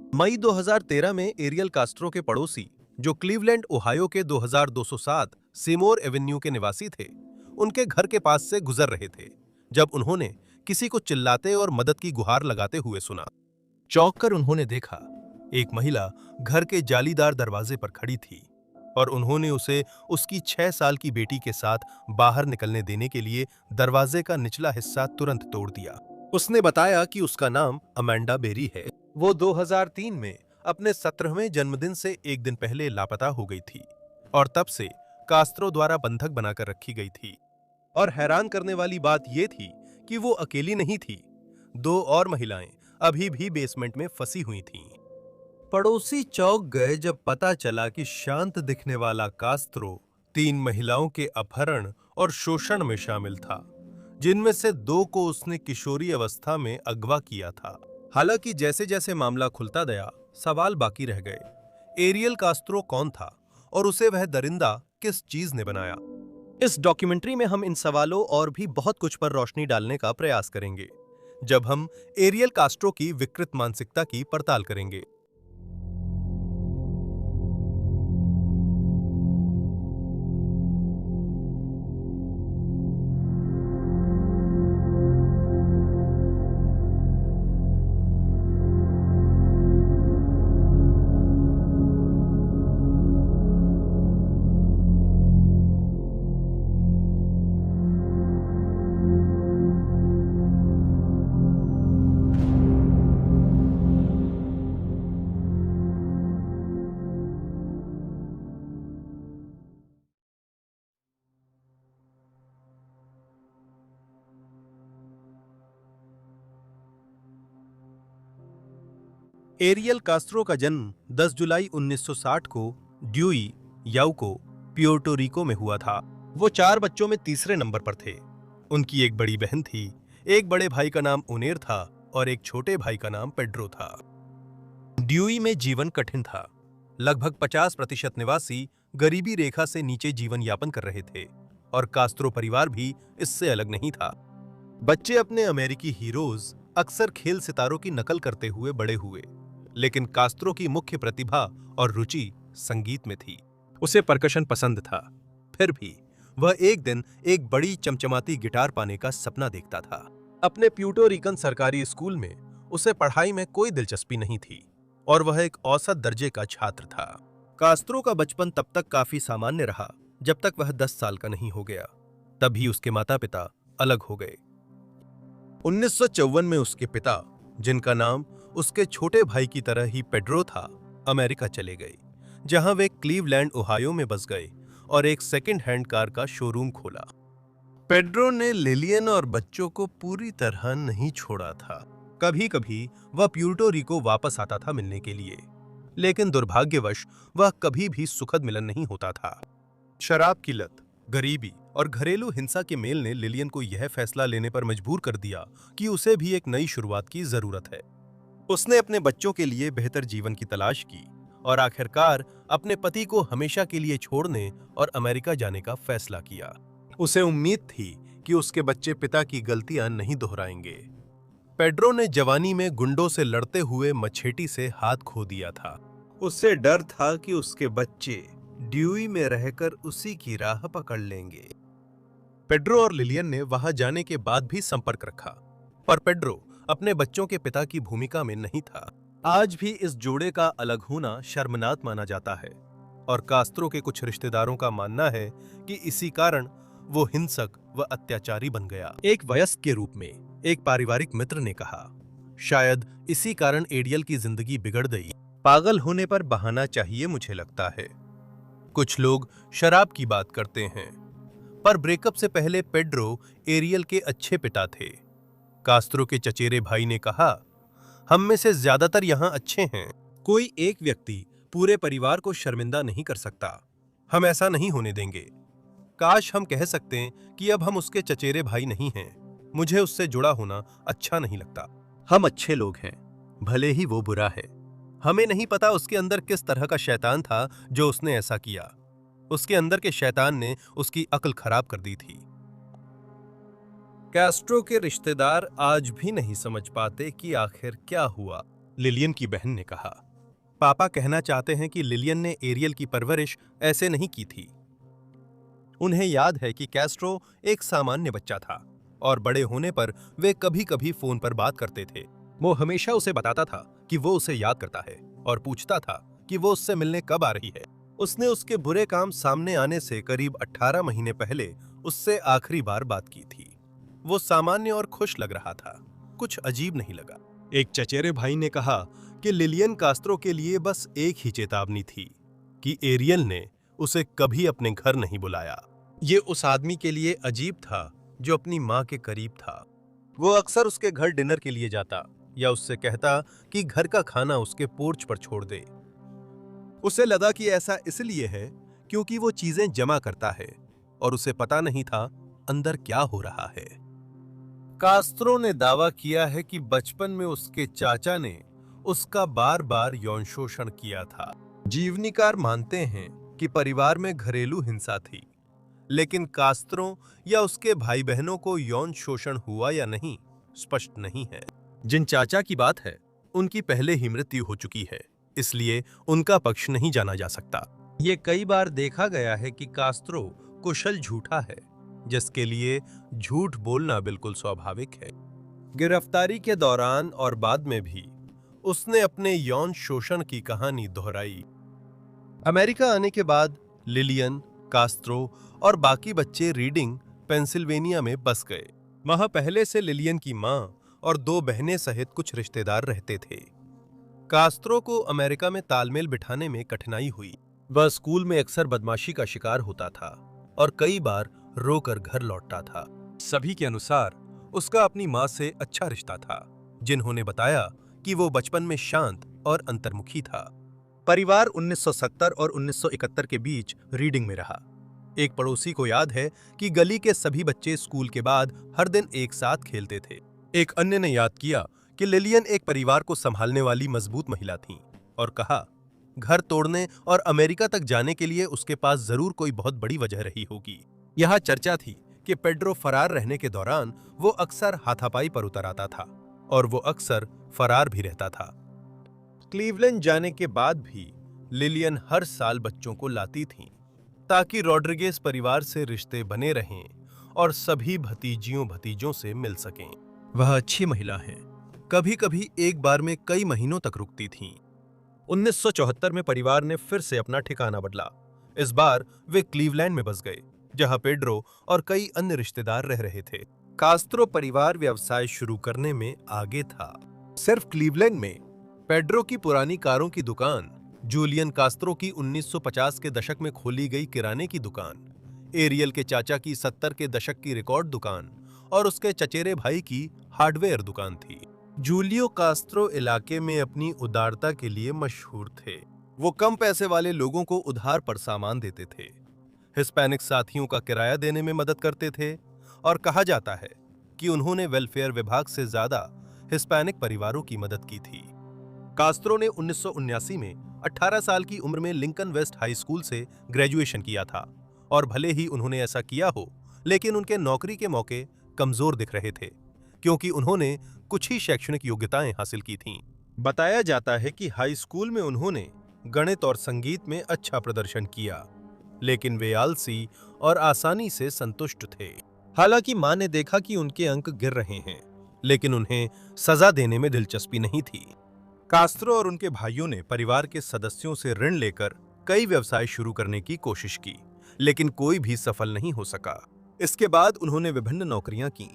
मई 2013 में एरियल कास्ट्रो के पड़ोसी, जो क्लीवलैंड ओहायो के 2207 सेमोर एवेन्यू के निवासी थे, उनके घर के पास से गुजर रहे थे जब उन्होंने किसी को चिल्लाते और मदद की गुहार लगाते हुए सुना। चौंक कर उन्होंने देखा, एक महिला घर के जालीदार दरवाजे पर खड़ी थी और उन्होंने उसे उसकी 6 साल की बेटी के साथ बाहर निकलने देने के लिए दरवाजे का निचला हिस्सा तुरंत तोड़ दिया। उसने बताया कि उसका नाम अमेंडा बेरी है। वो 2003 में अपने 17वें जन्मदिन से एक दिन पहले लापता हो गई थी और तब से कास्त्रो द्वारा बंधक बनाकर रखी गई थी। और हैरान करने वाली बात यह थी कि वो अकेली नहीं थी। 2 और महिलाएं अभी भी बेसमेंट में फंसी हुई थीं। पड़ोसी चौंक गए जब पता चला कि शांत दिखने वाला कास्त्रो 3 महिलाओं के अपहरण और शोषण में शामिल था, जिनमें से 2 को उसने किशोरी अवस्था में अगवा किया था। हालांकि जैसे जैसे मामला खुलता गया, सवाल बाकी रह गए। एरियल कास्त्रो कौन था और उसे वह दरिंदा किस चीज ने बनाया? इस डॉक्यूमेंट्री में हम इन सवालों और भी बहुत कुछ पर रोशनी डालने का प्रयास करेंगे, जब हम एरियल कास्ट्रो की विकृत मानसिकता की पड़ताल करेंगे। एरियल कास्त्रो का जन्म 10 जुलाई 1960 को ड्यूई याउको, प्यूर्टो रिको में हुआ था। वो 4 बच्चों में तीसरे नंबर पर थे। उनकी एक बड़ी बहन थी, एक बड़े भाई का नाम उनेर था और एक छोटे भाई का नाम पेड्रो था। ड्यूई में जीवन कठिन था। लगभग 50% निवासी गरीबी रेखा से नीचे जीवन यापन कर रहे थे और कास्त्रो परिवार भी इससे अलग नहीं था। बच्चे अपने अमेरिकी हीरोज अक्सर खेल सितारों की नकल करते हुए बड़े हुए, लेकिन कास्त्रो की मुख्य प्रतिभा और रुचि संगीत में थी। उसे परकशन पसंद था। फिर भी वह एक दिन एक बड़ी चमचमाती गिटार पाने का सपना देखता था। अपने प्यूर्टो रिकन सरकारी स्कूल में उसे पढ़ाई में कोई दिलचस्पी नहीं थी और वह एक औसत दर्जे का छात्र था। कास्त्रो का बचपन तब तक काफी सामान्य रहा जब तक वह 10 साल का नहीं हो गया। तभी उसके माता पिता अलग हो गए। 1954 में उसके पिता, जिनका नाम उसके छोटे भाई की तरह ही पेड्रो था, अमेरिका चले गए, जहां वे क्लीवलैंड ओहायो में बस गए और एक सेकंड हैंड कार का शोरूम खोला। पेड्रो ने लिलियन और बच्चों को पूरी तरह नहीं छोड़ा था। कभी कभी वह प्यूर्टो रिको वापस आता था मिलने के लिए, लेकिन दुर्भाग्यवश वह कभी भी सुखद मिलन नहीं होता था। शराब की लत, गरीबी और घरेलू हिंसा के मेल ने लिलियन को यह फैसला लेने पर मजबूर कर दिया कि उसे भी एक नई शुरुआत की जरूरत है। उसने अपने बच्चों के लिए बेहतर जीवन की तलाश की और आखिरकार अपने पति को हमेशा के लिए छोड़ने और अमेरिका जाने का फैसला किया। उसे उम्मीद थी कि उसके बच्चे पिता की गलतियां नहीं दोहराएंगे। पेड्रो ने जवानी में गुंडों से लड़ते हुए मछेटी से हाथ खो दिया था। उसे डर था कि उसके बच्चे ड्यूई में रहकर उसी की राह पकड़ लेंगे। पेड्रो और लिलियन ने वहां जाने के बाद भी संपर्क रखा, पर पेड्रो अपने बच्चों के पिता की भूमिका में नहीं था। आज भी इस जोड़े का अलग होना शर्मनाक माना जाता है और कास्त्रो के कुछ रिश्तेदारों का मानना है कि इसी कारण वो हिंसक व अत्याचारी बन गया। एक वयस्क के रूप में एक पारिवारिक मित्र ने कहा, शायद इसी कारण एरियल की जिंदगी बिगड़ गई। पागल होने पर बहाना चाहिए, मुझे लगता है। कुछ लोग शराब की बात करते हैं, पर ब्रेकअप से पहले पेड्रो एरियल के अच्छे पिता थे। कास्त्रो के चचेरे भाई ने कहा, हम में से ज्यादातर यहां अच्छे हैं। कोई एक व्यक्ति पूरे परिवार को शर्मिंदा नहीं कर सकता। हम ऐसा नहीं होने देंगे। काश हम कह सकते हैं कि अब हम उसके चचेरे भाई नहीं हैं। मुझे उससे जुड़ा होना अच्छा नहीं लगता। हम अच्छे लोग हैं, भले ही वो बुरा है। हमें नहीं पता उसके अंदर किस तरह का शैतान था जो उसने ऐसा किया। उसके अंदर के शैतान ने उसकी अक्ल खराब कर दी थी। कास्ट्रो के रिश्तेदार आज भी नहीं समझ पाते कि आखिर क्या हुआ। लिलियन की बहन ने कहा। पापा कहना चाहते हैं कि लिलियन ने एरियल की परवरिश ऐसे नहीं की थी। उन्हें याद है कि कैस्ट्रो एक सामान्य बच्चा था और बड़े होने पर वे कभी कभी फोन पर बात करते थे। वो हमेशा उसे बताता था कि वो उसे याद करता है और पूछता था कि वो उससे मिलने कब आ रही है। उसने उसके बुरे काम सामने आने से करीब 18 महीने पहले उससे आखिरी बार बात की थी। वो सामान्य और खुश लग रहा था, कुछ अजीब नहीं लगा। एक चचेरे भाई ने कहा कि लिलियन कास्त्रो के लिए बस एक ही चेतावनी थी कि एरियल ने उसे कभी अपने घर नहीं बुलाया। ये उस आदमी के लिए अजीब था जो अपनी माँ के करीब था। वो अक्सर उसके घर डिनर के लिए जाता या उससे कहता कि घर का खाना उसके पोर्च पर छोड़ दे। उसे लगा कि ऐसा इसलिए है क्योंकि वो चीजें जमा करता है और उसे पता नहीं था अंदर क्या हो रहा है। कास्त्रो ने दावा किया है कि बचपन में उसके चाचा ने उसका बार बार यौन शोषण किया था। जीवनीकार मानते हैं कि परिवार में घरेलू हिंसा थी, लेकिन कास्त्रो या उसके भाई बहनों को यौन शोषण हुआ या नहीं स्पष्ट नहीं है। जिन चाचा की बात है उनकी पहले ही मृत्यु हो चुकी है, इसलिए उनका पक्ष नहीं जाना जा सकता। ये कई बार देखा गया है कि कास्त्रो कुशल झूठा है, जिसके लिए झूठ बोलना बिल्कुल स्वाभाविक है। गिरफ्तारी के दौरान और बाद में भी उसने अपने यौन शोषण की कहानी दोहराई। अमेरिका आने के बाद लिलियन, कास्त्रो और बाकी बच्चे रीडिंग, पेंसिल्वेनिया में बस गए। वहां पहले से लिलियन की मां और 2 बहनें सहित कुछ रिश्तेदार रहते थे। कास्त्रो को अमेरिका में तालमेल बिठाने में कठिनाई हुई। वह स्कूल में अक्सर बदमाशी का शिकार होता था और कई बार रोकर घर लौटता था। सभी के अनुसार उसका अपनी मां से अच्छा रिश्ता था, जिन्होंने बताया कि वो बचपन में शांत और अंतर्मुखी था। परिवार 1970 और 1971 के बीच रीडिंग में रहा। एक पड़ोसी को याद है कि गली के सभी बच्चे स्कूल के बाद हर दिन एक साथ खेलते थे। एक अन्य ने याद किया कि लिलियन एक परिवार को संभालने वाली मजबूत महिला थीं और कहा, घर तोड़ने और अमेरिका तक जाने के लिए उसके पास जरूर कोई बहुत बड़ी वजह रही होगी। यह चर्चा थी कि पेड्रो फरार रहने के दौरान वो अक्सर हाथापाई पर उतर आता था और वो अक्सर फरार भी रहता था। क्लीवलैंड जाने के बाद भी लिलियन हर साल बच्चों को लाती थीं, ताकि रॉड्रिगेज परिवार से रिश्ते बने रहें और सभी भतीजियों भतीजों से मिल सकें। वह अच्छी महिला हैं, कभी कभी एक बार में कई महीनों तक रुकती थीं। 1974 में परिवार ने फिर से अपना ठिकाना बदला। इस बार वे क्लीवलैंड में बस गए, जहां पेड्रो और कई अन्य रिश्तेदार रह रहे थे। कास्त्रो परिवार व्यवसाय शुरू करने में आगे था। सिर्फ क्लीवलैंड में पेड्रो की पुरानी कारों की दुकान, जूलियन कास्त्रो की 1950 के दशक में खोली गई किराने की दुकान, एरियल के चाचा की 70 के दशक की रिकॉर्ड दुकान और उसके चचेरे भाई की हार्डवेयर दुकान थी। जूलियो कास्त्रो इलाके में अपनी उदारता के लिए मशहूर थे। वो कम पैसे वाले लोगों को उधार पर सामान देते थे, हिस्पैनिक साथियों का किराया देने में मदद करते थे और कहा जाता है कि उन्होंने वेलफेयर विभाग से ज्यादा हिस्पैनिक परिवारों की मदद की थी। कास्त्रो ने 1979 में 18 साल की उम्र में लिंकन वेस्ट हाई स्कूल से ग्रेजुएशन किया था और भले ही उन्होंने ऐसा किया हो, लेकिन उनके नौकरी के मौके कमजोर दिख रहे थे क्योंकि उन्होंने कुछ ही शैक्षणिक योग्यताएं हासिल की थीं। बताया जाता है कि हाई स्कूल में उन्होंने गणित और संगीत में अच्छा प्रदर्शन किया, लेकिन वे आलसी और आसानी से संतुष्ट थे। हालांकि मां ने देखा कि उनके अंक गिर रहे हैं, लेकिन उन्हें सजा देने में दिलचस्पी नहीं थी। कास्त्रो और उनके भाइयों ने परिवार के सदस्यों से ऋण लेकर कई व्यवसाय शुरू करने की कोशिश की, लेकिन कोई भी सफल नहीं हो सका। इसके बाद उन्होंने विभिन्न नौकरियां की,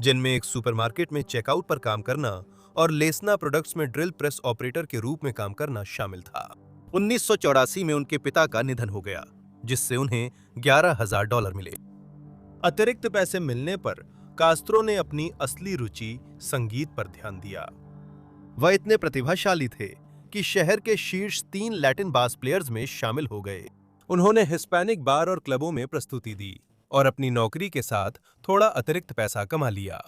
जिनमें एक सुपरमार्केट में चेकआउट पर काम करना और लेसना प्रोडक्ट्स में ड्रिल प्रेस ऑपरेटर के रूप में काम करना शामिल था। 1984 में उनके पिता का निधन हो गया, जिससे उन्हें $11,000 मिले। अतिरिक्त पैसे मिलने पर कास्त्रो ने अपनी असली रुचि संगीत पर ध्यान दिया। वह इतने प्रतिभाशाली थे कि शहर के शीर्ष 3 लैटिन बास प्लेयर्स में शामिल हो गए। उन्होंने हिस्पैनिक बार और क्लबों में प्रस्तुति दी और अपनी नौकरी के साथ थोड़ा अतिरिक्त पैसा कमा लिया।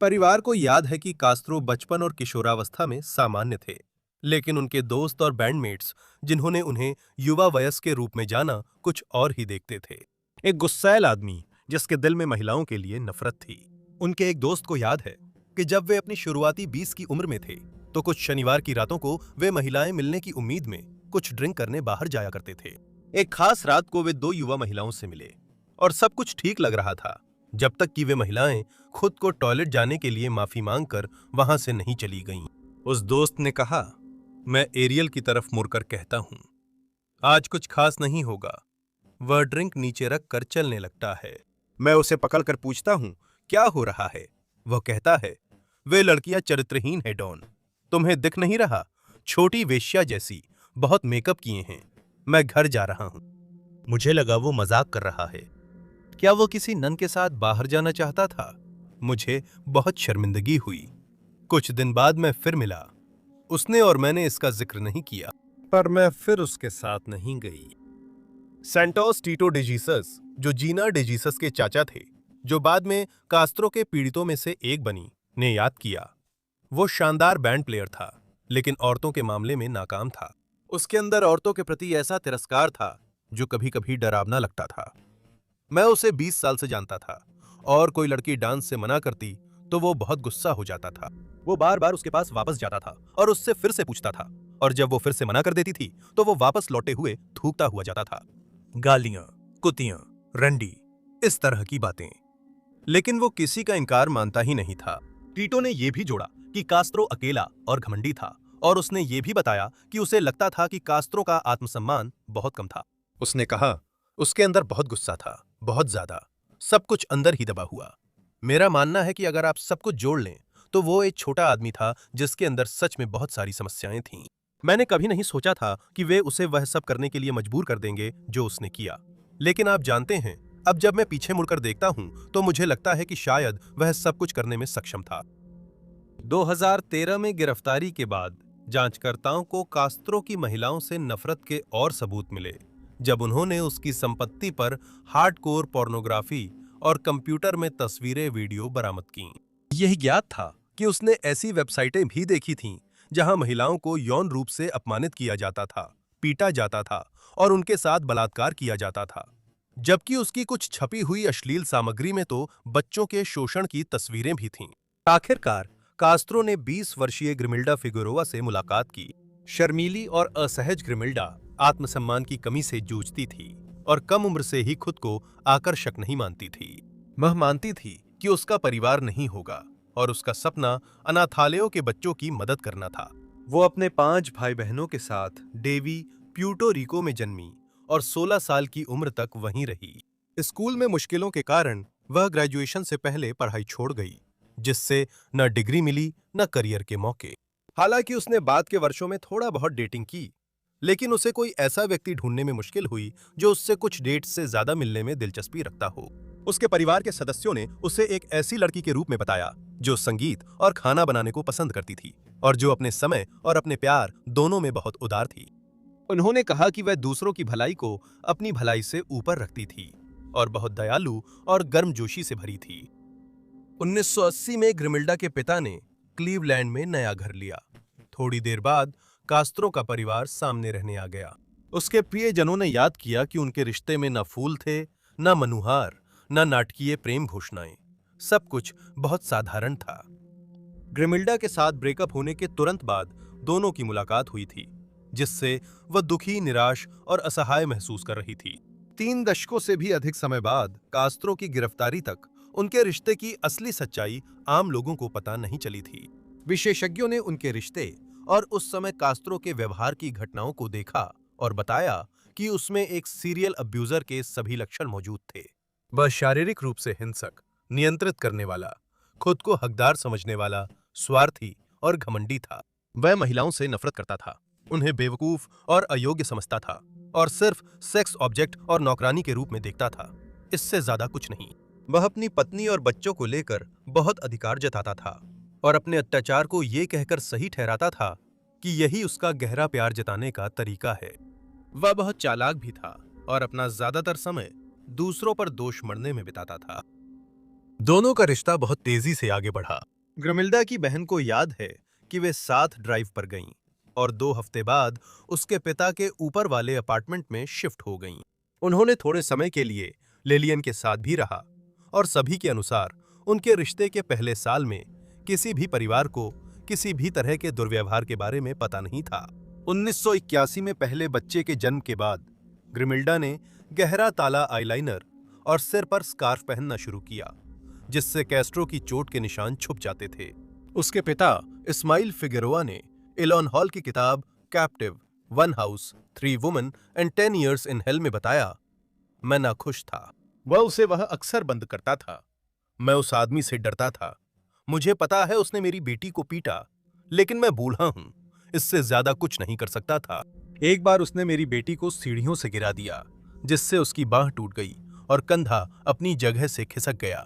परिवार को याद है कि कास्त्रो बचपन और किशोरावस्था में सामान्य थे, लेकिन उनके दोस्त और बैंडमेट्स, जिन्होंने उन्हें युवा वयस्क के रूप में जाना, कुछ और ही देखते थे। एक गुस्सैल आदमी जिसके दिल में महिलाओं के लिए नफरत थी। उनके एक दोस्त को याद है कि जब वे अपनी शुरुआती 20 की उम्र में थे तो कुछ शनिवार की रातों को वे महिलाएं मिलने की उम्मीद में कुछ ड्रिंक करने बाहर जाया करते थे। एक खास रात को वे दो युवा महिलाओं से मिले और सब कुछ ठीक लग रहा था जब तक कि वे महिलाएं खुद को टॉयलेट जाने के लिए माफी मांगकर वहां से नहीं चली गईं। उस दोस्त ने कहा, मैं एरियल की तरफ मुड़कर कहता हूं, आज कुछ खास नहीं होगा। वह ड्रिंक नीचे रख कर चलने लगता है। मैं उसे पकड़कर पूछता हूं, क्या हो रहा है? वह कहता है, वे लड़कियां चरित्रहीन है डॉन, तुम्हें दिख नहीं रहा? छोटी वेश्या जैसी, बहुत मेकअप किए हैं। मैं घर जा रहा हूं। मुझे लगा वो मजाक कर रहा है। क्या वो किसी नन के साथ बाहर जाना चाहता था? मुझे बहुत शर्मिंदगी हुई। कुछ दिन बाद मैं फिर मिला। उसने और मैंने इसका जिक्र नहीं किया, पर मैं फिर उसके साथ नहीं गई। सैंटोस टीटो डे जीसस, जो जीना डे जीसस के चाचा थे, जो बाद में कास्त्रो के पीड़ितों में से एक बनी, ने याद किया। वो शानदार बैंड प्लेयर था, लेकिन औरतों के मामले में नाकाम था। उसके अंदर औरतों के प्रति ऐसा तिरस्कार था जो कभी-कभी डरावना लगता था। मैं उसे 20 साल से जानता था और कोई लड़की डांस से मना करती तो वो बहुत गुस्सा हो जाता था। वो बार-बार उसके पास वापस जाता था और उससे फिर से पूछता था, और जब वो फिर से मना कर देती थी तो वो वापस लौटे हुए थूकता हुआ जाता था। गालियां, कुतियां, रंडी, इस तरह की बातें। लेकिन वो किसी का इनकार मानता ही नहीं था। टीटो ने यह भी जोड़ा कि कास्त्रो अकेला और घमंडी था, और उसने ये भी बताया कि उसे लगता था कि कास्त्रो का आत्मसम्मान बहुत कम था। उसने कहा, उसके अंदर बहुत गुस्सा था, बहुत ज्यादा, सब कुछ अंदर ही दबा हुआ। मेरा मानना है कि अगर आप सब कुछ जोड़ लें तो वो एक छोटा आदमी था जिसके अंदर सच में बहुत सारी समस्याएं थीं। मैंने कभी नहीं सोचा था कि वे उसे वह सब करने के लिए मजबूर कर देंगे जो उसने किया। लेकिन आप जानते हैं, अब जब मैं पीछे मुड़कर देखता हूं तो मुझे लगता है कि शायद वह सब कुछ करने में सक्षम था। 2013 में गिरफ्तारी के बाद जांचकर्ताओं को कास्त्रो की महिलाओं से नफरत के और सबूत मिले जब उन्होंने उसकी संपत्ति पर हार्डकोर पोर्नोग्राफी और कंप्यूटर में तस्वीरें वीडियो बरामद कीं। यही ज्ञात था कि उसने ऐसी वेबसाइटें भी देखी थीं जहां महिलाओं को यौन रूप से अपमानित किया जाता था, पीटा जाता था और उनके साथ बलात्कार किया जाता था। जबकि उसकी कुछ छपी हुई अश्लील सामग्री में तो बच्चों के शोषण की तस्वीरें भी थीं। आखिरकार कास्त्रो ने 20 वर्षीय ग्रिमिल्डा फिगुएरोआ से मुलाकात की। शर्मीली और असहज ग्रिमिल्डा आत्मसम्मान की कमी से जूझती थी और कम उम्र से ही खुद को आकर्षक नहीं मानती थी। वह मानती थी कि उसका परिवार नहीं होगा और उसका सपना अनाथालयों के बच्चों की मदद करना था। वो अपने 5 भाई बहनों के साथ डेवी, प्यूर्टो रिको में जन्मी और 16 साल की उम्र तक वहीं रही। स्कूल में मुश्किलों के कारण वह ग्रेजुएशन से पहले पढ़ाई छोड़ गई, जिससे न डिग्री मिली न करियर के मौके। हालांकि उसने बाद के वर्षों में थोड़ा बहुत डेटिंग की, लेकिन उसे कोई ऐसा व्यक्ति ढूंढने में मुश्किल हुई जो उससे कुछ डेट्स से ज्यादा मिलने में दिलचस्पी रखता हो। उसके परिवार के सदस्यों ने उसे एक ऐसी लड़की के रूप में बताया जो संगीत और खाना बनाने को पसंद करती थी और जो अपने समय और अपने प्यार दोनों में बहुत उदार थी। उन्होंने कहा कि वह दूसरों की भलाई को अपनी भलाई से ऊपर रखती थी और बहुत दयालु और गर्मजोशी से भरी थी। 1980 में ग्रिमिल्डा के पिता ने क्लीवलैंड में नया घर लिया। थोड़ी देर बाद कास्त्रो का परिवार सामने रहने आ गया। उसके प्रियजनों ने याद किया कि उनके रिश्ते में न फूल थे, न मनुहार, न नाटकीय प्रेम घोषणाएं। सब कुछ बहुत साधारण था। ग्रिमिल्डा के साथ ब्रेकअप होने के तुरंत बाद दोनों की मुलाकात हुई थी, जिससे वह दुखी, निराश और असहाय महसूस कर रही थी। 3 दशकों से भी अधिक समय बाद कास्त्रो की गिरफ्तारी तक उनके रिश्ते की असली सच्चाई आम लोगों को पता नहीं चली थी। विशेषज्ञों ने उनके रिश्ते और उस समय कास्त्रो के व्यवहार की घटनाओं को देखा और बताया कि उसमें एक सीरियल अब्यूजर के सभी लक्षण मौजूद थे। वह शारीरिक रूप से हिंसक, नियंत्रित करने वाला, खुद को हकदार समझने वाला, स्वार्थी और घमंडी था। वह महिलाओं से नफरत करता था, उन्हें बेवकूफ और अयोग्य समझता था और सिर्फ सेक्स ऑब्जेक्ट और नौकरानी के रूप में देखता था, इससे ज्यादा कुछ नहीं। वह अपनी पत्नी और बच्चों को लेकर बहुत अधिकार जताता था और अपने अत्याचार को ये कहकर सही ठहराता था कि यही उसका गहरा प्यार जताने का तरीका है। वह बहुत चालाक भी था और अपना ज्यादातर समय दूसरों पर दोष मढ़ने में बिताता था। दोनों का रिश्ता बहुत तेजी से आगे बढ़ा। ग्रिमिल्डा की बहन को याद है कि वे साथ ड्राइव पर गईं और 2 हफ्ते बाद उसके पिता के ऊपर वाले अपार्टमेंट में शिफ्ट हो गईं। उन्होंने थोड़े समय के लिए लिलियन के साथ भी रहा और सभी के अनुसार उनके रिश्ते के पहले साल में किसी भी परिवार को किसी भी तरह के दुर्व्यवहार के बारे में पता नहीं था। 1981 में पहले बच्चे के जन्म के बाद ग्रिमिल्डा ने गहरा ताला आईलाइनर और सिर पर स्कार्फ पहनना शुरू किया, जिससे कैस्ट्रो की चोट के निशान छुप जाते थे। उसके पिता इस्माइल फिगेरोआ ने इलॉन हॉल की किताब captive, one house, 3 women and 10 years in hell में बताया, मैं नाखुश था। वह अक्सर बंद करता था। मैं उस आदमी से डरता था। मुझे पता है उसने मेरी बेटी को पीटा, लेकिन मैं बूढ़ा हूं, इससे ज्यादा कुछ नहीं कर सकता था। एक बार उसने मेरी बेटी को सीढ़ियों से गिरा दिया, जिससे उसकी बांह टूट गई और कंधा अपनी जगह से खिसक गया।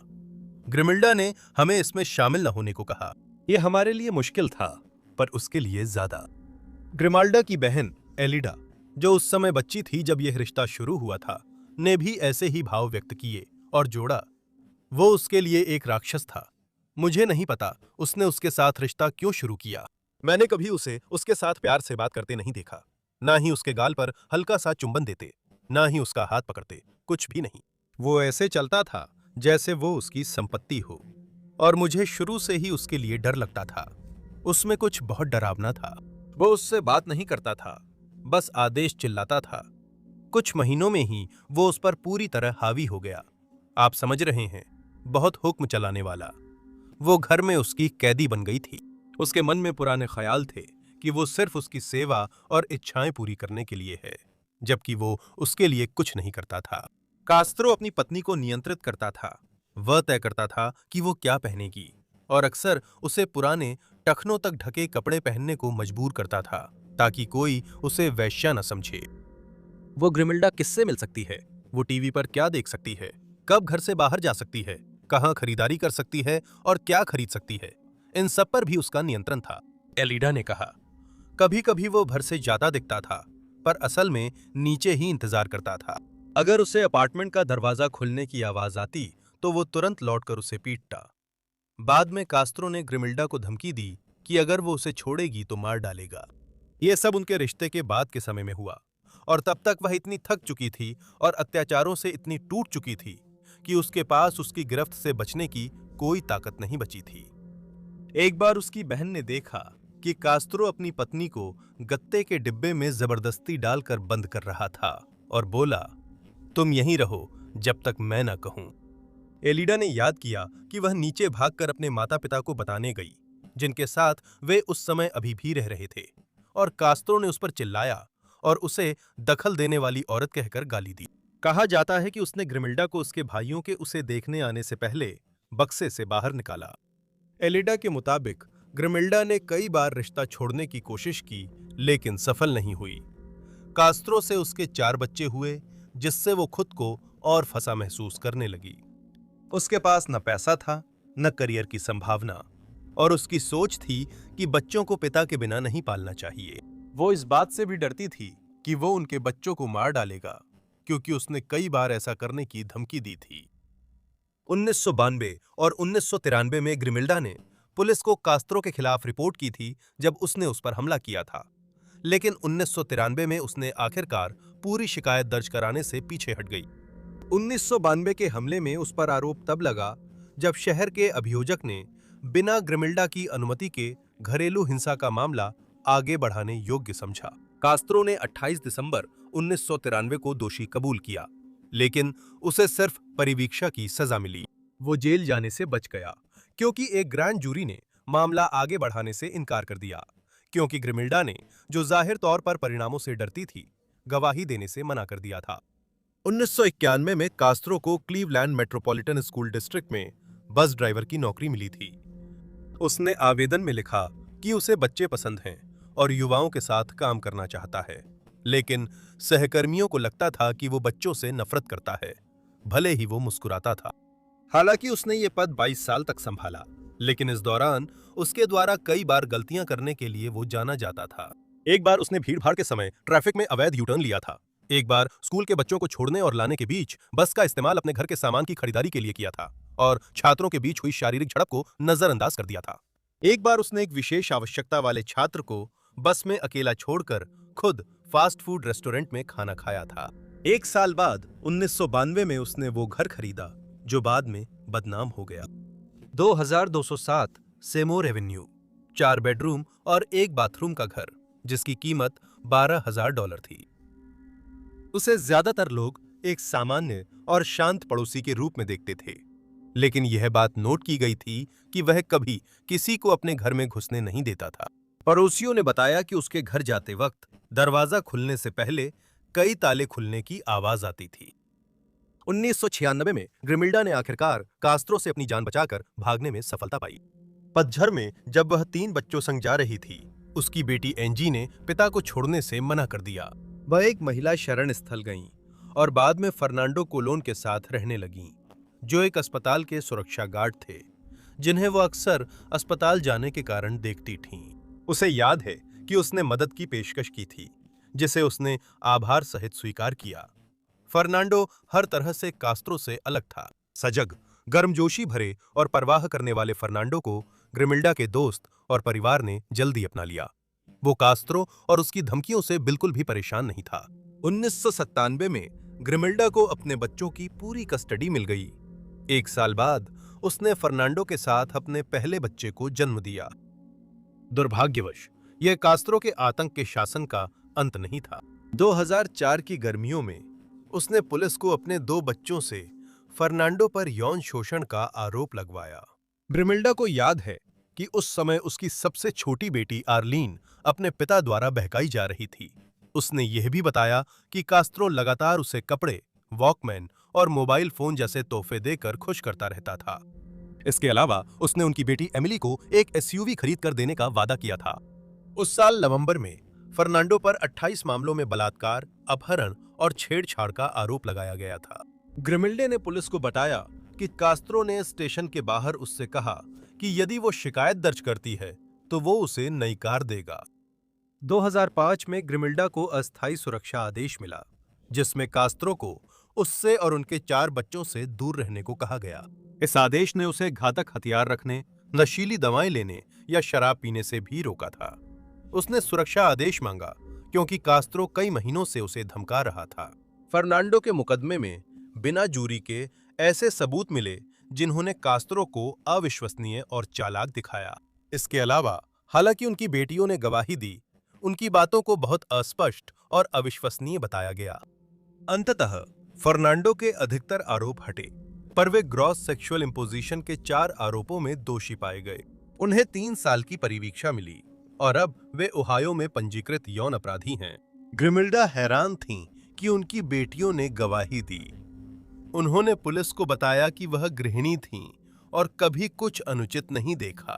ग्रिमिल्डा ने हमें इसमें शामिल न होने को कहा। यह हमारे लिए मुश्किल था, पर उसके लिए ज्यादा। ग्रिमाल्डा की बहन एलिडा, जो उस समय बच्ची थी जब यह रिश्ता शुरू हुआ था, ने भी ऐसे ही भाव व्यक्त किए और जोड़ा, वो उसके लिए एक राक्षस था। मुझे नहीं पता उसने उसके साथ रिश्ता क्यों शुरू किया। मैंने कभी उसे उसके साथ प्यार से बात करते नहीं देखा, ना ही उसके गाल पर हल्का सा चुंबन देते, ना ही उसका हाथ पकड़ते, कुछ भी नहीं। वो ऐसे चलता था जैसे वो उसकी संपत्ति हो, और मुझे शुरू से ही उसके लिए डर लगता था। उसमें कुछ बहुत डरावना था। वो उससे बात नहीं करता था, बस आदेश चिल्लाता था। कुछ महीनों में ही वो उस पर पूरी तरह हावी हो गया। आप समझ रहे हैं, बहुत हुक्म चलाने वाला। वो घर में उसकी कैदी बन गई थी। उसके मन में पुराने ख्याल थे कि वो सिर्फ उसकी सेवा और इच्छाएं पूरी करने के लिए है, जबकि वो उसके लिए कुछ नहीं करता था। कास्त्रो अपनी पत्नी को नियंत्रित करता था। वह तय करता था कि वो क्या पहनेगी, और अक्सर उसे पुराने टखनों तक ढके कपड़े पहनने को मजबूर करता था, ताकि कोई उसे वैश्या न समझे। वो ग्रिमिल्डा किससे मिल सकती है, वो टीवी पर क्या देख सकती है, कब घर से बाहर जा सकती है, कहां खरीदारी कर सकती है और क्या खरीद सकती है, इन सब पर भी उसका नियंत्रण था। एलिडा ने कहा, कभी कभी वो घर से ज्यादा दिखता था, पर असल में नीचे ही इंतजार करता था। अगर उसे अपार्टमेंट का दरवाजा खुलने की आवाज आती तो वो तुरंत लौटकर उसे पीटता। बाद में कास्त्रो ने ग्रिमिल्डा को धमकी दी कि अगर वो उसे छोड़ेगी तो मार डालेगा। ये सब उनके रिश्ते के बाद के समय में हुआ, और तब तक वह इतनी थक चुकी थी और अत्याचारों से इतनी टूट चुकी थी कि उसके पास उसकी गिरफ्त से बचने की कोई ताकत नहीं बची थी। एक बार उसकी बहन ने देखा कि कास्त्रो अपनी पत्नी को गत्ते के डिब्बे में जबरदस्ती डालकर बंद कर रहा था, और बोला, तुम यहीं रहो जब तक मैं न कहूं। एलिडा ने याद किया कि वह नीचे भागकर अपने माता पिता को बताने गई, जिनके साथ वे उस समय अभी भी रह रहे थे, और कास्त्रो ने उस पर चिल्लाया और उसे दखल देने वाली औरत कहकर गाली दी। कहा जाता है कि उसने ग्रिमिल्डा को उसके भाइयों के उसे देखने आने से पहले बक्से से बाहर निकाला। एलिडा के मुताबिक ग्रिमिल्डा ने कई बार रिश्ता छोड़ने की कोशिश की, लेकिन सफल नहीं हुई। कास्त्रो से उसके 4 बच्चे हुए, जिससे वो खुद को और फंसा महसूस करने लगी। उसके पास न पैसा था, न करियर की संभावना, और उसकी सोच थी कि बच्चों को पिता के बिना नहीं पालना चाहिए। वो इस बात से भी डरती थी कि वो उनके बच्चों को मार डालेगा, क्योंकि उसने कई बार ऐसा करने की धमकी दी थी। 1992 और 1993 में ग्रिमिल्डा ने पुलिस को कास्त्रो के खिलाफ रिपोर्ट की थी जब उसने उस पर हमला किया था, लेकिन 1993 में उसने आखिरकार पूरी शिकायत दर्ज कराने से पीछे हट गई। 1992 के हमले में उस पर आरोप तब लगा जब शहर के अभियोजक ने बिना ग्रिमिल्डा की अनुमति के घरेलू हिंसा का मामला आगे बढ़ाने योग्य समझा। कास्त्रो ने 28 दिसंबर 1993 को दोषी कबूल किया, लेकिन उसे सिर्फ परिवीक्षा की सजा मिली। वो जेल जाने से बच गया क्योंकि एक ग्रैंड जूरी ने मामला आगे बढ़ाने से इनकार कर दिया, क्योंकि ग्रिमिल्डा ने, जो जाहिर तौर पर परिणामों से डरती थी, गवाही देने से मना कर दिया था। 1991 में कास्त्रो को क्लीवलैंड मेट्रोपॉलिटन स्कूल डिस्ट्रिक्ट में बस ड्राइवर की नौकरी मिली थी। उसने आवेदन में लिखा कि उसे बच्चे पसंद हैं और युवाओं के साथ काम करना चाहता है, लेकिन सहकर्मियों को लगता था कि वो बच्चों से नफरत करता है, भले ही वो मुस्कुराता था। हालांकि उसने ये पद 22 साल तक संभाला, लेकिन इस दौरान उसके द्वारा कई बार गलतियां करने के लिए वो जाना जाता था। एक बार उसने भीड़-भाड़ के समय ट्रैफिक में अवैध यू-टर्न लिया था। एक बार स्कूल के बच्चों को छोड़ने और लाने के बीच बस का इस्तेमाल अपने घर के सामान की खरीदारी के लिए किया था, और छात्रों के बीच हुई शारीरिक झड़प को नजरअंदाज कर दिया था। एक बार उसने एक विशेष आवश्यकता वाले छात्र को बस में अकेला छोड़कर खुद फास्ट फूड रेस्टोरेंट में खाना खाया था। एक साल बाद 1992 में उसने वो घर खरीदा जो बाद में बदनाम हो गया। 2207 सेमोर एवेन्यू, 4 बेडरूम और 1 बाथरूम का घर, जिसकी कीमत $12,000 थी। उसे ज्यादातर लोग एक सामान्य और शांत पड़ोसी के रूप में देखते थे, लेकिन यह बात नोट की गई थी कि वह कभी किसी को अपने घर में घुसने नहीं देता था। पड़ोसियों ने बताया कि उसके घर जाते वक्त दरवाजा खुलने से पहले कई ताले खुलने की आवाज आती थी। 1996 में ग्रिमिल्डा ने आखिरकार कास्त्रो से अपनी जान बचाकर भागने में सफलता पाई। पतझड़ में जब वह 3 बच्चों संग जा रही थी, उसकी बेटी एंजी ने पिता को छोड़ने से मना कर दिया। वह एक महिला शरण स्थल गईं और बाद में फर्नांडो कोलोन के साथ रहने लगीं, जो एक अस्पताल के सुरक्षा गार्ड थे, जिन्हें वो अक्सर अस्पताल जाने के कारण देखती थीं। उसे याद है कि उसने मदद की पेशकश की थी, जिसे उसने आभार सहित स्वीकार किया। फर्नांडो हर तरह से कास्त्रो से अलग था। सजग, गर्मजोशी भरे और परवाह करने वाले फर्नांडो को ग्रिमिल्डा के दोस्त और परिवार ने जल्दी अपना लिया। वो कास्त्रो और उसकी धमकियों से बिल्कुल भी परेशान नहीं था। 1997 में ग्रिमिल्डा को अपने बच्चों की पूरी कस्टडी मिल गई। 1 साल बाद उसने फर्नांडो के साथ अपने पहले बच्चे को जन्म दिया। दुर्भाग्यवश यह कास्त्रो के आतंक के शासन का अंत नहीं था। 2004 की गर्मियों में उसने पुलिस को अपने 2 बच्चों से फर्नांडो पर यौन शोषण का आरोप लगवाया। ग्रिमिल्डा को याद है कि उस समय उसकी सबसे छोटी बेटी आर्लीन अपने पिता द्वारा बहकाई जा रही थी। उसने यह भी बताया कि कास्त्रो लगातार उसे कपड़े, वॉकमैन और मोबाइल फोन जैसे तोहफे देकर खुश करता रहता था। इसके अलावा उसने उनकी बेटी एमिली को एक एसयूवी खरीद कर देने का वादा किया था। उस साल नवंबर में फर्नांडो पर 28 मामलों में बलात्कार, अपहरण और छेड़छाड़ का आरोप लगाया गया था। ग्रिमिल्डे ने पुलिस को बताया कि कास्त्रो ने स्टेशन के बाहर उससे कहा कि यदि वो शिकायत दर्ज करती है तो वो उसे नई कार देगा। 2005 में ग्रिमिल्डा को अस्थायी सुरक्षा आदेश मिला, जिसमें कास्त्रो को उससे और उनके 4 बच्चों से दूर रहने को कहा गया। इस आदेश ने उसे घातक हथियार रखने, नशीली दवाएं लेने या शराब पीने से भी रोका था। उसने सुरक्षा आदेश मांगा क्योंकि कास्त्रो कई महीनों से उसे धमका रहा था। फर्नांडो के मुकदमे में बिना जूरी के ऐसे सबूत मिले जिन्होंने कास्त्रो को अविश्वसनीय और चालाक दिखाया। इसके अलावा हालांकि उनकी बेटियों ने गवाही दी, उनकी बातों को बहुत अस्पष्ट और अविश्वसनीय बताया गया। अंततः फर्नांडो के अधिकतर आरोप हटे, पर वे ग्रॉस सेक्सुअल इंपोजिशन के 4 आरोपों में दोषी पाए गए। उन्हें 3 साल की परिवीक्षा मिली और अब वे ओहायो में पंजीकृत यौन अपराधी हैं। ग्रिमिल्डा हैरान थीं कि उनकी बेटियों ने गवाही दी। उन्होंने पुलिस को बताया कि वह गृहिणी थीं और कभी कुछ अनुचित नहीं देखा।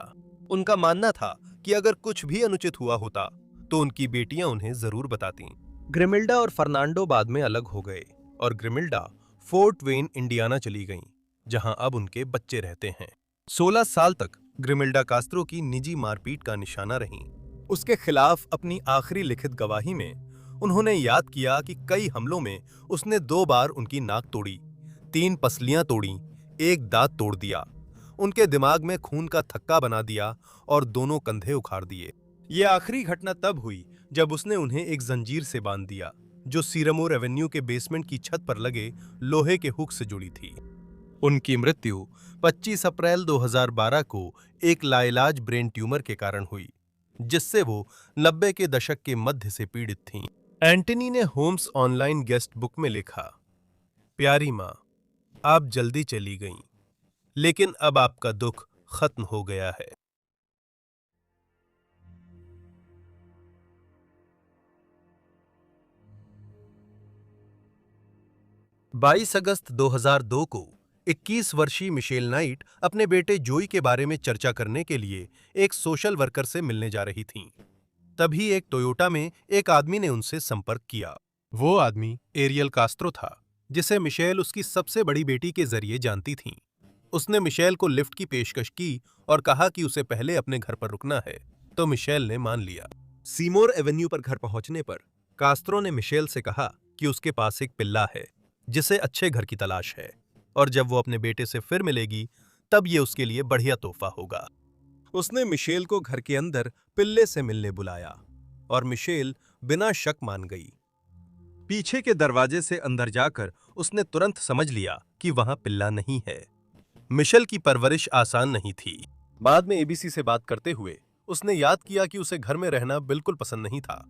उनका मानना था कि अगर कुछ भी अनुचित हुआ होता तो उनकी बेटियां उन्हें जरूर बतातीं। ग्रिमिल्डा और फर्नांडो बाद में अलग हो गए और ग्रिमिल्डा फोर्ट वेन, इंडियाना चली गईं, जहां अब उनके बच्चे रहते हैं। 16 साल तक ग्रिमिल्डा कास्त्रो की निजी मारपीट का निशाना रहीं। उसके खिलाफ अपनी आखिरी लिखित गवाही में उन्होंने याद किया कि कई हमलों में उसने 2 बार उनकी नाक तोड़ी, 3 पसलियां तोड़ी, 1 दांत तोड़ दिया, उनके दिमाग में खून का थक्का बना दिया और दोनों कंधे उखाड़ दिए। ये आखिरी घटना तब हुई जब उसने उन्हें एक जंजीर से बांध दिया, जो सीरमोर एवेन्यू के बेसमेंट की छत पर लगे लोहे के हुक से जुड़ी थी। उनकी मृत्यु 25 अप्रैल 2012 को एक लाइलाज ब्रेन ट्यूमर के कारण हुई, जिससे वो 90 के दशक के मध्य से पीड़ित थीं। एंटनी ने होम्स ऑनलाइन गेस्ट बुक में लिखा, प्यारी माँ, आप जल्दी चली गईं, लेकिन अब आपका दुख खत्म हो गया है। 22 अगस्त 2002 को 21 वर्षीय मिशेल नाइट अपने बेटे जोई के बारे में चर्चा करने के लिए एक सोशल वर्कर से मिलने जा रही थीं। तभी एक टोयोटा में एक आदमी ने उनसे संपर्क किया। वो आदमी एरियल कास्त्रो था, जिसे मिशेल उसकी सबसे बड़ी बेटी के जरिए जानती थीं। उसने मिशेल को लिफ्ट की पेशकश की और कहा कि उसे पहले अपने घर पर रुकना है, तो मिशेल ने मान लिया। सीमोर एवेन्यू पर घर पहुंचने पर कास्त्रो ने मिशेल से कहा कि उसके पास एक पिल्ला है जिसे अच्छे घर की तलाश है, और जब वो अपने बेटे से फिर मिलेगी तब ये उसके लिए बढ़िया तोहफा होगा। उसने मिशेल को घर के अंदर पिल्ले से मिलने बुलाया और मिशेल बिना शक मान गई। पीछे के दरवाजे से अंदर जाकर उसने तुरंत समझ लिया कि वहां पिल्ला नहीं है। मिशेल की परवरिश आसान नहीं थी। बाद में एबीसी से बात करते हुए उसने याद किया कि उसे घर में रहना बिल्कुल पसंद नहीं था।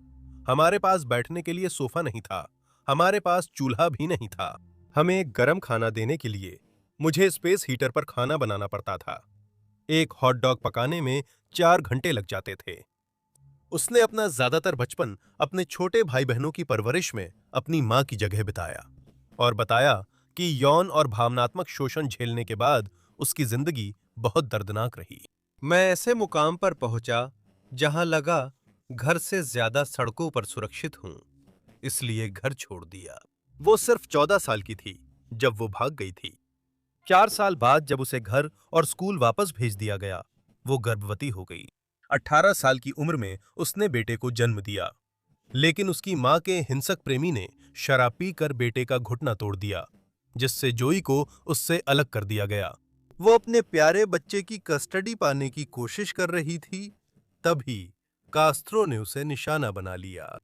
हमारे पास बैठने के लिए सोफा नहीं था, हमारे पास चूल्हा भी नहीं था। हमें एक गर्म खाना देने के लिए मुझे स्पेस हीटर पर खाना बनाना पड़ता था। एक हॉट डॉग पकाने में 4 घंटे लग जाते थे। उसने अपना ज्यादातर बचपन अपने छोटे भाई बहनों की परवरिश में अपनी मां की जगह बिताया और बताया कि यौन और भावनात्मक शोषण झेलने के बाद उसकी जिंदगी बहुत दर्दनाक रही। मैं ऐसे मुकाम पर पहुंचा जहां लगा घर से ज्यादा सड़कों पर सुरक्षित हूं, इसलिए घर छोड़ दिया। वो सिर्फ 14 साल की थी जब वो भाग गई थी। 4 साल बाद जब उसे घर और स्कूल वापस भेज दिया गया, वो गर्भवती हो गई। 18 साल की उम्र में उसने बेटे को जन्म दिया, लेकिन उसकी मां के हिंसक प्रेमी ने शराब पीकर बेटे का घुटना तोड़ दिया, जिससे जोई को उससे अलग कर दिया गया। वो अपने प्यारे बच्चे की कस्टडी पाने की कोशिश कर रही थी, तभी कास्त्रो ने उसे निशाना बना लिया।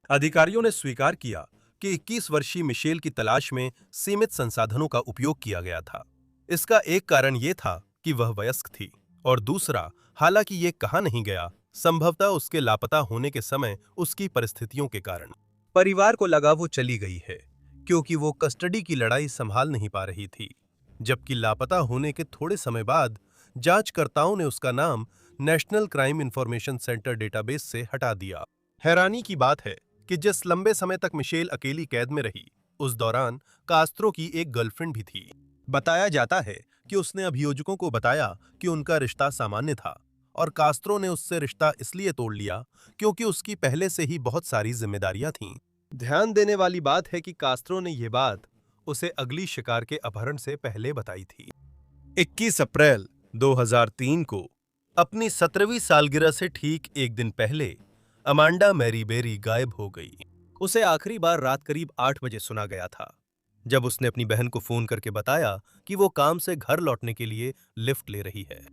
अधिकारियों ने स्वीकार किया कि 21 वर्षीय मिशेल की तलाश में सीमित संसाधनों का उपयोग किया गया था। इसका एक कारण यह था कि वह वयस्क थी, और दूसरा, हालांकि ये कहा नहीं गया, संभवतः उसके लापता होने के समय उसकी परिस्थितियों के कारण। परिवार को लगा वो चली गई है क्योंकि वो कस्टडी की लड़ाई संभाल नहीं पा रही थी, जबकि लापता होने के थोड़े समय बाद जांचकर्ताओं ने उसका नाम national crime information centre database से हटा दिया। हैरानी की बात है कि जिस लंबे समय तक मिशेल अकेली कैद में रही, उस दौरान कास्त्रो की एक गर्लफ्रेंड भी थी। बताया जाता है कि उसने अभियोजकों को बताया कि उनका रिश्ता सामान्य था, और कास्त्रो ने उससे रिश्ता इसलिए तोड़ लिया क्योंकि उसकी पहले से ही बहुत सारी जिम्मेदारियां थीं। ध्यान देने वाली बात है कि कास्त्रो ने यह बात उसे अगली शिकार के अपहरण से पहले बताई थी। 21 अप्रैल 2003 को अपनी 17वीं सालगिरह से ठीक एक दिन पहले अमांडा मैरी बेरी गायब हो गई। उसे आखिरी बार रात करीब 8 बजे सुना गया था, जब उसने अपनी बहन को फोन करके बताया कि वो काम से घर लौटने के लिए लिफ्ट ले रही है।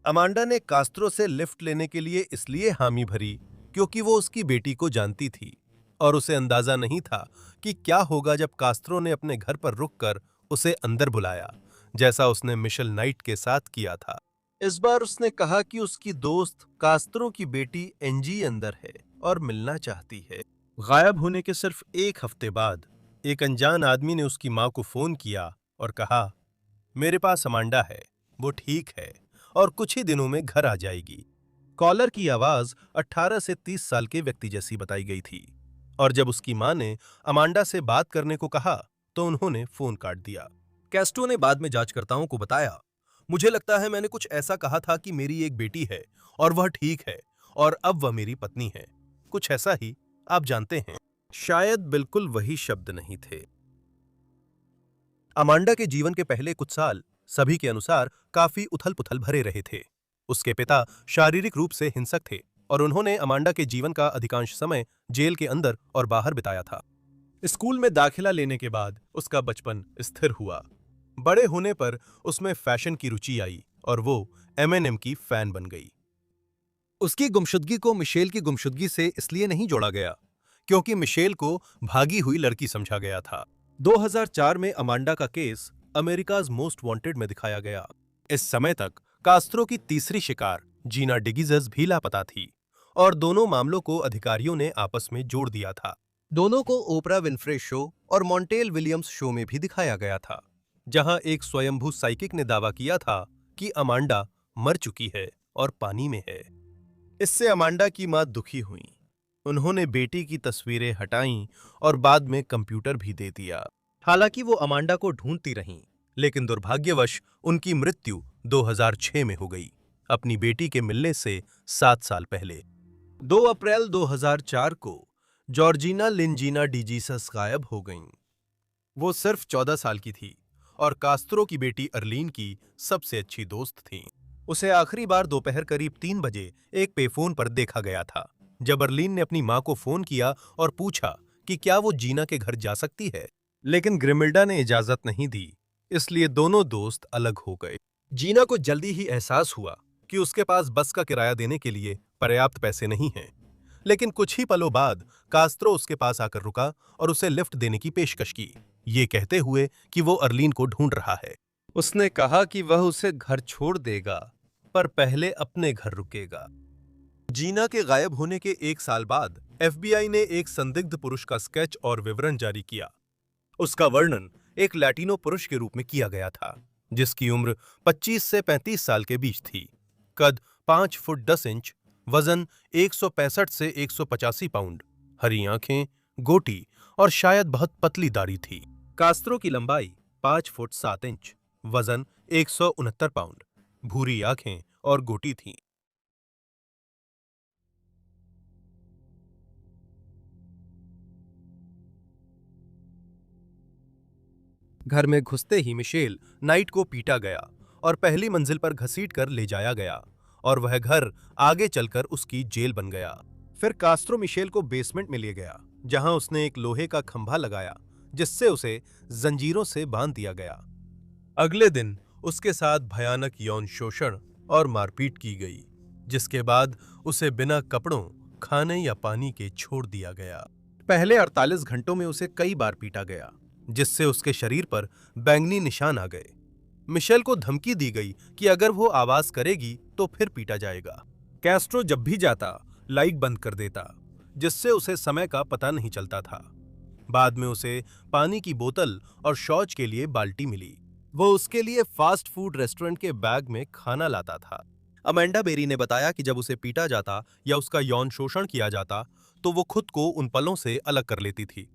अमांडा ने कास्त्रो से लिफ्ट लेने के लिए इसलिए हामी भरी क्योंकि वो उसकी बेटी को जानती थी, और उसे अंदाजा नहीं था कि क्या होगा जब कास्त्रो ने अपने घर पर रुककर उसे अंदर बुलाया, जैसा उसने मिशेल नाइट के साथ किया था। इस बार उसने कहा कि उसकी दोस्त कास्त्रो की बेटी एंजी अंदर है और मिलना चाहती है। गायब होने के सिर्फ 1 हफ्ते बाद एक अनजान आदमी ने उसकी मां को फोन किया और कहा, मेरे पास अमांडा है, वो ठीक है और कुछ ही दिनों में घर आ जाएगी। कॉलर की आवाज 18 से 30 साल के व्यक्ति जैसी बताई गई थी, और जब उसकी मां ने अमांडा से बात करने को कहा तो उन्होंने फोन काट दिया। कैस्ट्रो ने बाद में जांचकर्ताओं को बताया, मुझे लगता है मैंने कुछ ऐसा कहा था कि मेरी एक बेटी है और वह ठीक है और अब वह मेरी पत्नी है, कुछ ऐसा ही, आप जानते हैं। शायद बिल्कुल वही शब्द नहीं थे। अमांडा के जीवन के पहले कुछ साल सभी के अनुसार काफी उथल-पुथल भरे रहे थे। उसके पिता शारीरिक रूप से हिंसक थे और उन्होंने अमांडा के जीवन का अधिकांश समय जेल के अंदर और बाहर बिताया था। स्कूल में दाखिला लेने के बाद उसका बचपन स्थिर हुआ। बड़े होने पर उसमें फैशन की रुचि आई और वो एमएनएम की फैन बन गई। उसकी गुमशुदगी को मिशेल की गुमशुदगी से इसलिए नहीं जोड़ा गया क्योंकि मिशेल को भागी हुई लड़की समझा गया था। 2004 में अमांडा का केस अमेरिकाज मोस्ट वांटेड में दिखाया गया। इस समय तक कास्त्रो की तीसरी शिकार जीना डिगिजस भी लापता थी, और दोनों मामलों को अधिकारियों ने आपस में जोड़ दिया था। दोनों को ओपरा विनफ्रे शो और मॉन्टेल विलियम्स शो में भी दिखाया गया था, जहां एक स्वयंभू साइकिक ने दावा किया था कि अमांडा मर चुकी है और पानी में है। इससे अमांडा की मां दुखी हुई। उन्होंने बेटी की तस्वीरें हटाईं और बाद में कंप्यूटर भी दे दिया। हालांकि वो अमांडा को ढूंढती रहीं, लेकिन दुर्भाग्यवश उनकी मृत्यु 2006 में हो गई, अपनी बेटी के मिलने से 7 साल पहले। 2 अप्रैल 2004 को जॉर्जिना लिंजीना डिजीसस गायब हो गईं। वो सिर्फ 14 साल की थी और कास्त्रो की बेटी अर्लीन की सबसे अच्छी दोस्त थीं। उसे आखिरी बार दोपहर करीब 3 बजे एक पेफोन पर देखा गया था, जब अर्लीन ने अपनी मां को फोन किया और पूछा कि क्या वो जीना के घर जा सकती है, लेकिन ग्रिमिल्डा ने इजाजत नहीं दी, इसलिए दोनों दोस्त अलग हो गए। जीना को जल्दी ही एहसास हुआ कि उसके पास बस का किराया देने के लिए पर्याप्त पैसे नहीं हैं। लेकिन कुछ ही पलों बाद कास्त्रो उसके पास आकर रुका और उसे लिफ्ट देने की पेशकश की, ये कहते हुए कि वो अर्लीन को ढूंढ रहा है। उसने कहा कि वह उसे घर छोड़ देगा, पर पहले अपने घर रुकेगा। जीना के गायब होने के 1 साल बाद एफबीआई ने एक संदिग्ध पुरुष का स्केच और विवरण जारी किया। उसका वर्णन एक लैटिनो पुरुष के रूप में किया गया था, जिसकी उम्र 25 से 35 साल के बीच थी, कद 5 फुट 10 इंच, वजन 165 से 185 पाउंड, हरी आंखें, गोटी और शायद बहुत पतली दाढ़ी थी। कास्त्रो की लंबाई 5 फुट 7 इंच, वजन 169 पाउंड, भूरी आंखें और गोटी थी। घर में घुसते ही मिशेल नाइट को पीटा गया और पहली मंजिल पर घसीटकर ले जाया गया, और वह घर आगे चलकर उसकी जेल बन गया। फिर कास्त्रो मिशेल को बेसमेंट में ले गया, जहां उसने एक लोहे का खंभा लगाया जिससे उसे जंजीरों से बांध दिया गया। अगले दिन उसके साथ भयानक यौन शोषण और मारपीट की गई, जिसके बाद उसे बिना कपड़ों, खाने या पानी के छोड़ दिया गया। पहले 48 घंटों में उसे कई बार पीटा गया, जिससे उसके शरीर पर बैंगनी निशान आ गए। मिशेल को धमकी दी गई कि अगर वो आवाज करेगी तो फिर पीटा जाएगा। कैस्ट्रो जब भी जाता, लाइट बंद कर देता, जिससे उसे समय का पता नहीं चलता था। बाद में उसे पानी की बोतल और शौच के लिए बाल्टी मिली। वो उसके लिए फास्ट फूड रेस्टोरेंट के बैग में खाना लाता था। अमेंडा बेरी ने बताया कि जब उसे पीटा जाता या उसका यौन शोषण किया जाता तो वो खुद को उन पलों से अलग कर लेती थी,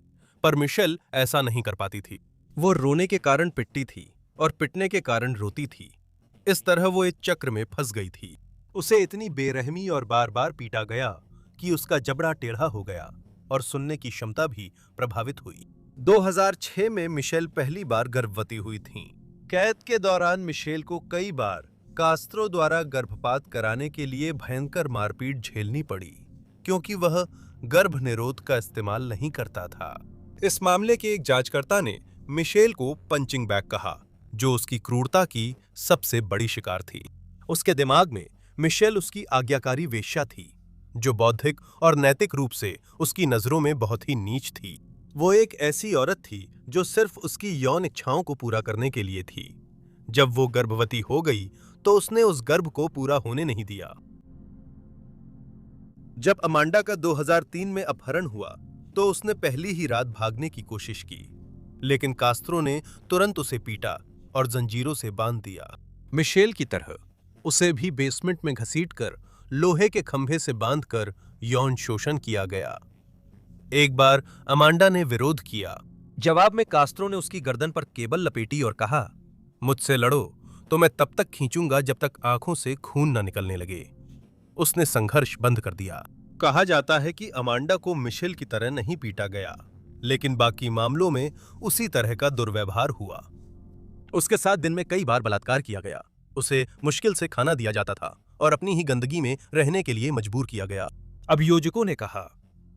पर मिशेल ऐसा नहीं कर पाती थी। वो रोने के कारण पिटती थी और पिटने के कारण रोती थी। इस तरह वो एक चक्र में फंस गई थी। उसे इतनी बेरहमी और बार बार पीटा गया कि उसका जबड़ा टेढ़ा हो गया और सुनने की क्षमता भी प्रभावित हुई। 2006 में मिशेल पहली बार गर्भवती हुई थीं। कैद के दौरान मिशेल को कई बार कास्त्रो द्वारा गर्भपात कराने के लिए भयंकर मारपीट झेलनी पड़ी, क्योंकि वह गर्भ निरोध का इस्तेमाल नहीं करता था। इस मामले के एक जांचकर्ता ने मिशेल को पंचिंग बैग कहा, जो उसकी क्रूरता की सबसे बड़ी शिकार थी। उसके दिमाग में मिशेल उसकी आज्ञाकारी वेश्या थी, जो बौद्धिक और नैतिक रूप से उसकी नजरों में बहुत ही नीच थी। वो एक ऐसी औरत थी जो सिर्फ उसकी यौन इच्छाओं को पूरा करने के लिए थी। जब वो गर्भवती हो गई तो उसने उस गर्भ को पूरा होने नहीं दिया। जब अमांडा का 2003 में अपहरण हुआ तो उसने पहली ही रात भागने की कोशिश की, लेकिन कास्त्रो ने तुरंत उसे पीटा और जंजीरों से बांध दिया। मिशेल की तरह उसे भी बेसमेंट में घसीटकर लोहे के खंभे से बांधकर यौन शोषण किया गया। एक बार अमांडा ने विरोध किया। जवाब में कास्त्रो ने उसकी गर्दन पर केबल लपेटी और कहा, मुझसे लड़ो तो मैं तब तक खींचूंगा जब तक आंखों से खून न निकलने लगे। उसने संघर्ष बंद कर दिया। कहा जाता है कि अमांडा को मिशेल की तरह नहीं पीटा गया, लेकिन बाकी मामलों में उसी तरह का दुर्व्यवहार हुआ। उसके साथ दिन में कई बार बलात्कार किया गया। उसे मुश्किल से खाना दिया जाता था और अपनी ही गंदगी में रहने के लिए मजबूर किया गया। अभियोजकों ने कहा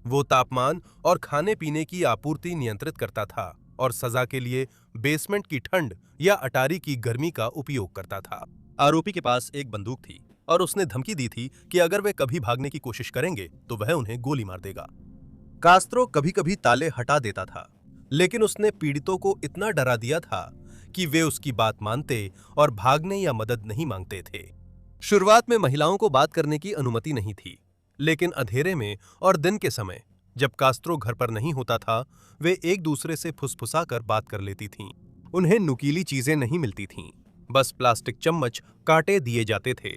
वो तापमान और खाने पीने की आपूर्ति नियंत्रित करता था और सजा के लिए बेसमेंट की ठंड या अटारी की गर्मी का उपयोग करता था। आरोपी के पास एक बंदूक थी और उसने धमकी दी थी कि अगर वे कभी भागने की कोशिश करेंगे तो वह उन्हें गोली मार देगा। कास्त्रो कभी-कभी ताले हटा देता था, लेकिन उसने पीड़ितों को इतना डरा दिया था कि वे उसकी बात मानते और भागने या मदद नहीं मांगते थे। शुरुआत में महिलाओं को बात करने की अनुमति नहीं थी, लेकिन अंधेरे में और दिन के समय जब कास्त्रो घर पर नहीं होता था, वे एक दूसरे से फुसफुसाकर बात कर लेती थीं। उन्हें नुकीली चीजें नहीं मिलती थीं, बस प्लास्टिक चम्मच काटे दिए जाते थे।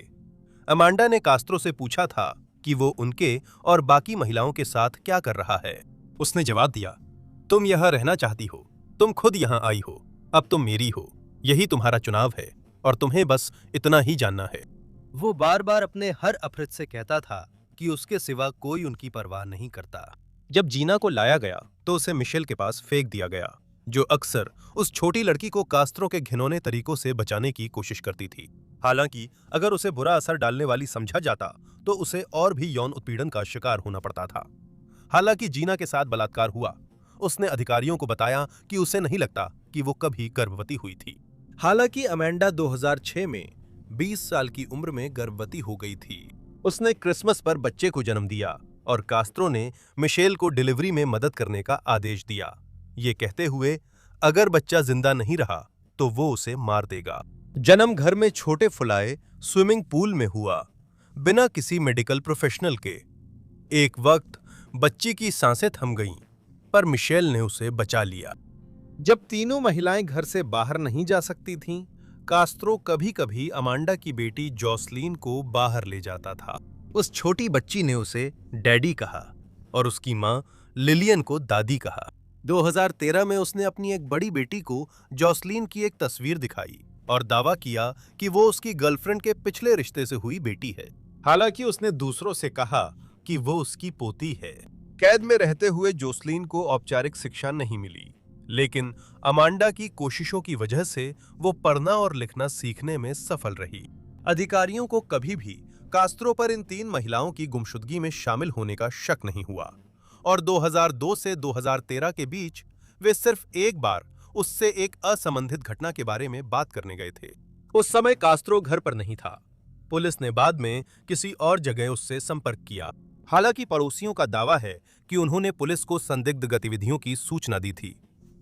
अमांडा ने कास्त्रो से पूछा था कि वो उनके और बाकी महिलाओं के साथ क्या कर रहा है। उसने जवाब दिया, तुम यहाँ रहना चाहती हो, तुम खुद यहाँ आई हो, अब तुम मेरी हो, यही तुम्हारा चुनाव है और तुम्हें बस इतना ही जानना है। वो बार बार अपने हर अफरत से कहता था कि उसके सिवा कोई उनकी परवाह नहीं करता। जब जीना को लाया गया तो उसे मिशेल के पास फेंक दिया गया, जो अक्सर उस छोटी लड़की को कास्त्रो के घिनौने तरीकों से बचाने की कोशिश करती थी। हालांकि अगर उसे बुरा असर डालने वाली समझा जाता तो उसे और भी यौन उत्पीड़न का शिकार होना पड़ता था। हालांकि जीना के साथ बलात्कार हुआ, उसने अधिकारियों को बताया कि उसे नहीं लगता कि वो कभी गर्भवती हुई थी। हालांकि अमेंडा 2006 में 20 साल की उम्र में गर्भवती हो गई थी। उसने क्रिसमस पर बच्चे को जन्म दिया और कास्त्रो ने मिशेल को डिलीवरी में मदद करने का आदेश दिया, ये कहते हुए अगर बच्चा जिंदा नहीं रहा तो वो उसे मार देगा। जन्म घर में छोटे फुलाए स्विमिंग पूल में हुआ, बिना किसी मेडिकल प्रोफेशनल के। एक वक्त बच्ची की सांसें थम गईं, पर मिशेल ने उसे बचा लिया। जब तीनों महिलाएं घर से बाहर नहीं जा सकती थीं, कास्त्रो कभी-कभी अमांडा की बेटी जॉसलीन को बाहर ले जाता था। उस छोटी बच्ची ने उसे डैडी कहा और उसकी मां लिलियन को दादी कहा। 2013 में उसने अपनी एक बड़ी बेटी को जॉसलीन की एक तस्वीर दिखाई और दावा किया कि वो उसकी गर्लफ्रेंड के पिछले रिश्ते से हुई बेटी है। हालांकि उसने दूसरों से कहा कि वो उसकी पोती है। कैद में रहते हुए जोसलीन को औपचारिक शिक्षा नहीं मिली, लेकिन अमांडा की कोशिशों की वजह से वो पढ़ना और लिखना सीखने में सफल रही। अधिकारियों को कभी भी कास्त्रो पर इन तीन महिलाओं की गुमशुदगी में शामिल होने का शक नहीं हुआ और 2002 से 2013 के बीच वे सिर्फ एक बार उससे एक असंबंधित घटना के बारे में बात करने गए थे। उस समय कास्त्रो घर पर नहीं था। पुलिस ने बाद में किसी और जगह उससे संपर्क किया। हालांकि पड़ोसियों का दावा है कि उन्होंने पुलिस को संदिग्ध गतिविधियों की सूचना दी थी,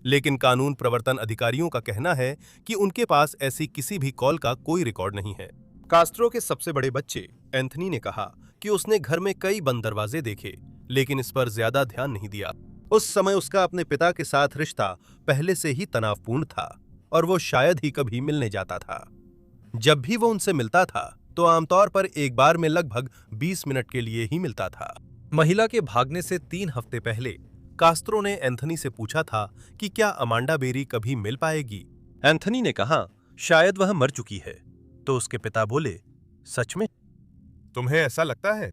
लेकिन कानून प्रवर्तन अधिकारियों का कहना है कि उनके पास ऐसी किसी भी कॉल का कोई रिकॉर्ड नहीं है। कास्त्रो के सबसे बड़े बच्चे एंथनी ने कहा कि उसने घर में कई बंद दरवाजे देखे, लेकिन इस पर ज्यादा ध्यान नहीं दिया। उस समय उसका अपने पिता के साथ रिश्ता पहले से ही तनावपूर्ण था और वो शायद ही कभी मिलने जाता था। जब भी वो उनसे मिलता था तो आमतौर पर एक बार में लगभग 20 मिनट के लिए ही मिलता था। महिला के भागने से 3 हफ्ते पहले कास्त्रो ने एंथनी से पूछा था कि क्या अमांडा बेरी कभी मिल पाएगी। एंथनी ने कहा शायद वह मर चुकी है, तो उसके पिता बोले सच में? तुम्हें ऐसा लगता है?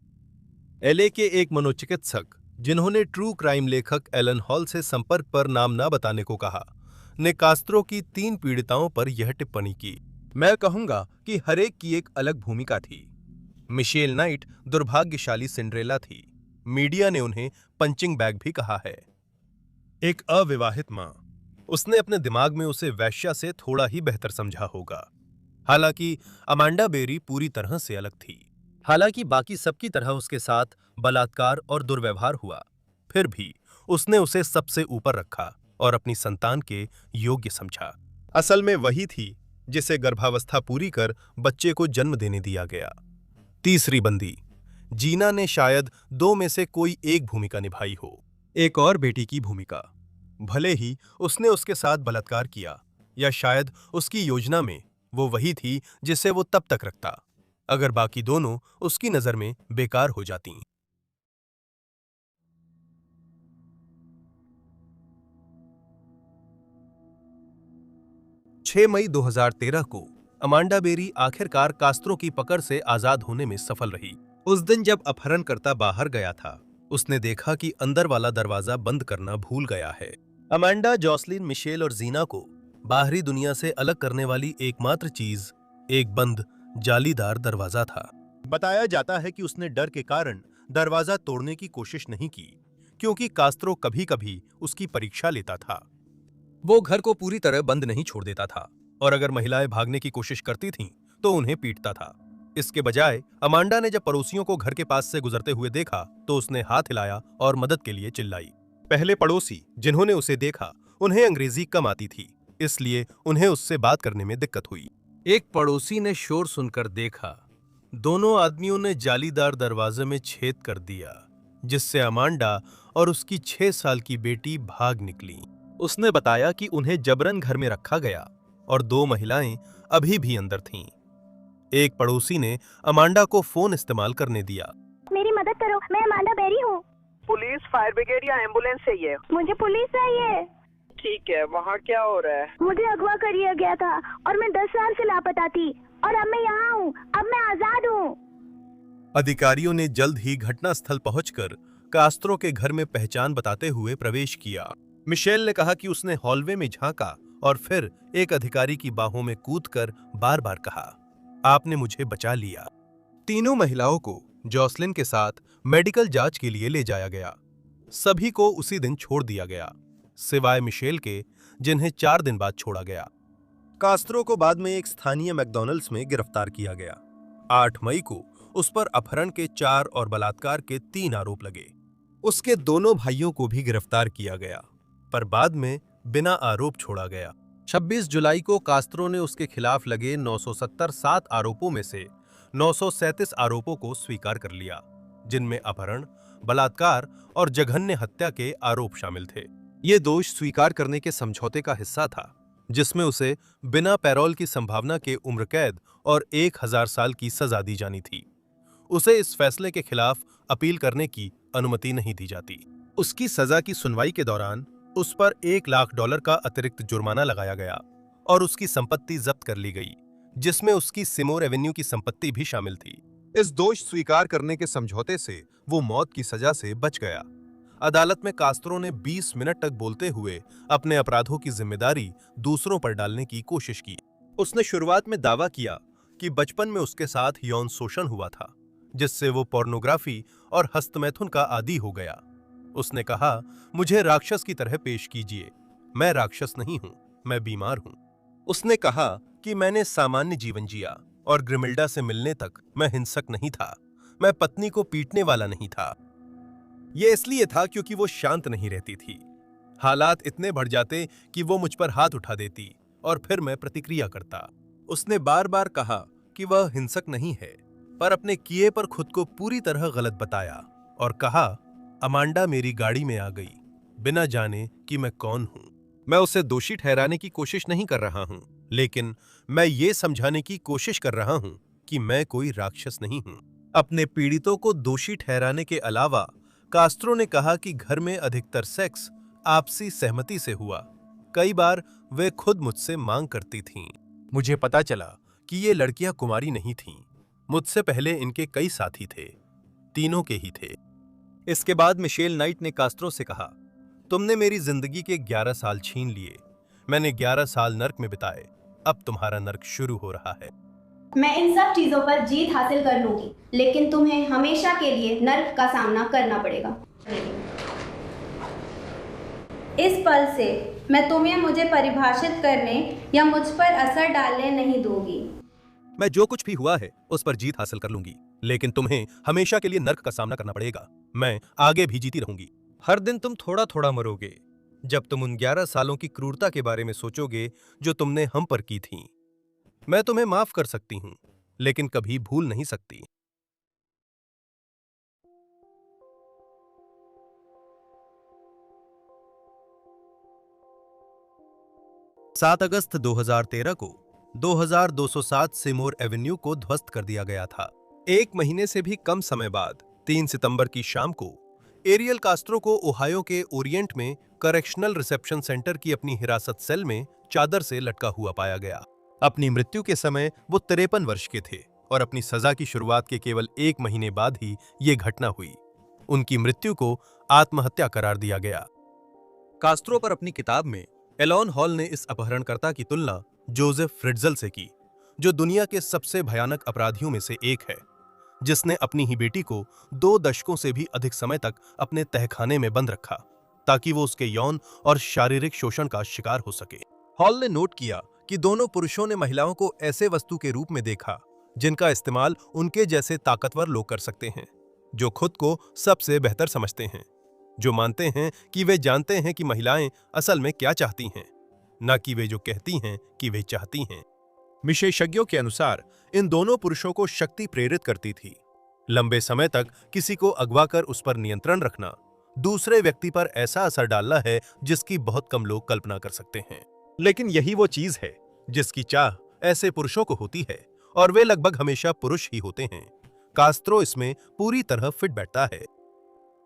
एलए के एक मनोचिकित्सक, जिन्होंने ट्रू क्राइम लेखक एलन हॉल से संपर्क पर नाम न बताने को कहा, ने कास्त्रो की 3 पीड़िताओं पर यह टिप्पणी की। मैं कहूंगा कि हरेक की एक अलग भूमिका थी। मिशेल नाइट दुर्भाग्यशाली सिंड्रेला थी। मीडिया ने उन्हें पंचिंग बैग भी कहा है। एक अविवाहित मां, उसने अपने दिमाग में उसे वेश्या से थोड़ा ही बेहतर समझा होगा। हालांकि अमांडा बेरी पूरी तरह से अलग थी। हालांकि बाकी सबकी तरह उसके साथ बलात्कार और दुर्व्यवहार हुआ, फिर भी उसने उसे सबसे ऊपर रखा और अपनी संतान के योग्य समझा। असल में वही थी जिसे गर्भावस्था पूरी कर बच्चे को जन्म देने दिया गया। तीसरी बंदी जीना ने शायद 2 में से कोई एक भूमिका निभाई हो, एक और बेटी की भूमिका। भले ही उसने उसके साथ बलात्कार किया, या शायद उसकी योजना में वो वही थी जिसे वो तब तक रखता अगर बाकी दोनों उसकी नजर में बेकार हो जाती। 6 मई 2013 को अमांडा बेरी आखिरकार कास्त्रो की पकड़ से आजाद होने में सफल रही। उस दिन जब अपहरणकर्ता बाहर गया था, उसने देखा कि अंदर वाला दरवाजा बंद करना भूल गया है। अमांडा, जॉसलीन, मिशेल और जीना को बाहरी दुनिया से अलग करने वाली एकमात्र चीज एक बंद जालीदार दरवाजा था। बताया जाता है कि उसने डर के कारण दरवाजा तोड़ने की कोशिश नहीं की, क्योंकि कास्त्रो कभी-कभी उसकी परीक्षा लेता था। वो घर को पूरी तरह बंद नहीं छोड़ देता था और अगर महिलाएं भागने की कोशिश करती थीं, तो उन्हें पीटता था। इसके बजाय अमांडा ने जब पड़ोसियों को घर के पास से गुजरते हुए देखा, तो उसने हाथ हिलाया और मदद के लिए चिल्लाई। पहले पड़ोसी जिन्होंने उसे देखा, उन्हें अंग्रेजी कम आती थी, इसलिए उन्हें उससे बात करने में दिक्कत हुई। एक पड़ोसी ने शोर सुनकर देखा। दोनों आदमियों ने जालीदार दरवाजे में छेद कर दिया, जिससे अमांडा और उसकी 6 साल की बेटी भाग निकली। उसने बताया कि उन्हें जबरन घर में रखा गया और 2 महिलाएं अभी भी अंदर थीं। एक पड़ोसी ने अमांडा को फोन इस्तेमाल करने दिया। मेरी मदद करो, मैं अमांडा बेरी हूँ। पुलिस, फायर ब्रिगेड या एम्बुलेंस चाहिए? मुझे पुलिस चाहिए। ठीक है, वहाँ क्या हो रहा है? मुझे अगवा कर लिया गया था और मैं 10 साल से लापता थी और अब मैं यहाँ हूँ। अब मैं आजाद हूँ। अधिकारियों ने जल्द ही घटनास्थल पहुंचकर कास्त्रो के घर में पहचान बताते हुए प्रवेश किया। मिशेल ने कहा कि उसने हॉलवे में झांका और फिर एक अधिकारी की बाहों में कूदकर बार-बार कहा, आपने मुझे बचा लिया। तीनों महिलाओं को जॉसलिन के साथ मेडिकल जांच के लिए ले जाया गया। सभी को उसी दिन छोड़ दिया गया, सिवाय मिशेल के, जिन्हें 4 दिन बाद छोड़ा गया। कास्त्रो को बाद में एक स्थानीय मैकडॉनल्ड्स में गिरफ्तार किया गया। 8 मई को उस पर अपहरण के 4 और बलात्कार के 3 आरोप लगे। उसके दोनों भाइयों को भी गिरफ्तार किया गया, पर बाद में बिना आरोप छोड़ा गया। 26 जुलाई को कास्त्रो ने उसके खिलाफ लगे 970 7 आरोपों में से 937 आरोपों को स्वीकार कर लिया, जिनमें अपहरण, बलात्कार और जघन्य हत्या के आरोप शामिल थे। ये दोष स्वीकार करने के समझौते का हिस्सा था, जिसमें उसे बिना पैरोल की संभावना के उम्र कैद और 1000 साल की सजा दी जानी थी। उसे इस फैसले के खिलाफ अपील करने की अनुमति नहीं दी जाती। उसकी सजा की सुनवाई के दौरान उस पर $1,00,000 का अतिरिक्त जुर्माना लगाया गया और उसकी संपत्ति जब्त कर ली गई, जिसमें उसकी सिमोर एवेन्यू की संपत्ति भी शामिल थी। इस दोष स्वीकार करने के समझौते से वो मौत की सजा से बच गया। अदालत में कास्त्रो ने 20 मिनट तक बोलते हुए अपने अपराधों की जिम्मेदारी दूसरों पर डालने की कोशिश की। उसने शुरुआत में दावा किया कि बचपन में उसके साथ यौन शोषण हुआ था, जिससे वो पोर्नोग्राफी और हस्तमैथुन का आदी हो गया। उसने कहा, मुझे राक्षस की तरह पेश कीजिए, मैं राक्षस नहीं हूं, मैं बीमार हूं। उसने कहा कि मैंने सामान्य जीवन जिया और ग्रिमिल्डा से मिलने तक मैं हिंसक नहीं था, मैं पत्नी को पीटने वाला नहीं था। यह इसलिए था क्योंकि वो शांत नहीं रहती थी। हालात इतने बढ़ जाते कि वो मुझ पर हाथ उठा देती और फिर मैं प्रतिक्रिया करता। उसने बार बार कहा कि वह हिंसक नहीं है, पर अपने किए पर खुद को पूरी तरह गलत बताया और कहा, अमांडा मेरी गाड़ी में आ गई, बिना जाने कि मैं कौन हूं। मैं उसे दोषी ठहराने की कोशिश नहीं कर रहा हूं, लेकिन मैं ये समझाने की कोशिश कर रहा हूं कि मैं कोई राक्षस नहीं हूं। अपने पीड़ितों को दोषी ठहराने के अलावा कास्त्रो ने कहा कि घर में अधिकतर सेक्स आपसी सहमति से हुआ। कई बार वे खुद मुझसे मांग करती थीं। मुझे पता चला कि ये लड़कियां कुमारी नहीं थीं। मुझसे पहले इनके कई साथी थे, तीनों के ही थे। इसके बाद मिशेल नाइट ने कास्त्रो से कहा, तुमने मेरी जिंदगी के 11 साल छीन लिए। मैंने 11 साल नर्क में बिताए, अब तुम्हारा नर्क शुरू हो रहा है। मैं इन सब चीजों पर जीत हासिल कर लूंगी, लेकिन तुम्हें हमेशा के लिए नर्क का सामना करना पड़ेगा। इस पल से मैं तुम्हें मुझे परिभाषित करने या मुझ पर असर डालने नहीं दूंगी। मैं जो कुछ भी हुआ है उस पर जीत हासिल कर लूंगी, लेकिन तुम्हें हमेशा के लिए नर्क का सामना करना पड़ेगा। मैं आगे भी जीती रहूंगी। हर दिन तुम थोड़ा थोड़ा मरोगे, जब तुम उन 11 सालों की क्रूरता के बारे में सोचोगे जो तुमने हम पर की थी। मैं तुम्हें माफ कर सकती हूं, लेकिन कभी भूल नहीं सकती। 7 अगस्त 2013 को 2207 सिमोर एवेन्यू को ध्वस्त कर दिया गया था। एक महीने से भी कम समय बाद 3 सितंबर की शाम को एरियल कास्त्रो को ओहायो के ओरिएंट में करेक्शनल रिसेप्शन सेंटर की अपनी हिरासत सेल में चादर से लटका हुआ पाया गया। अपनी मृत्यु के समय वो 53 वर्ष के थे और अपनी सजा की शुरुआत के केवल 1 महीने बाद ही ये घटना हुई। उनकी मृत्यु को आत्महत्या करार दिया गया। कास्त्रो पर अपनी किताब में एलोन हॉल ने इस अपहरणकर्ता की तुलना जोसेफ फ्रिट्जल से की, जो दुनिया के सबसे भयानक अपराधियों में से एक है, जिसने अपनी ही बेटी को 2 दशकों से भी अधिक समय तक अपने तहखाने में बंद रखा ताकि वो उसके यौन और शारीरिक शोषण का शिकार हो सके। हॉल ने नोट किया कि दोनों पुरुषों ने महिलाओं को ऐसे वस्तु के रूप में देखा जिनका इस्तेमाल उनके जैसे ताकतवर लोग कर सकते हैं, जो खुद को सबसे बेहतर समझते हैं, जो मानते हैं कि वे जानते हैं कि महिलाएं असल में क्या चाहती हैं, न कि वे जो कहती हैं कि वे चाहती हैं। विशेषज्ञों के अनुसार इन दोनों पुरुषों को शक्ति प्रेरित करती थी। लंबे समय तक किसी को अगवा कर उस पर नियंत्रण रखना दूसरे व्यक्ति पर ऐसा असर डालना है जिसकी बहुत कम लोग कल्पना कर सकते हैं। लेकिन यही वो चीज है जिसकी चाह ऐसे पुरुषों को होती है, और वे लगभग हमेशा पुरुष ही होते हैं। कास्त्रो इसमें पूरी तरह फिट बैठता है।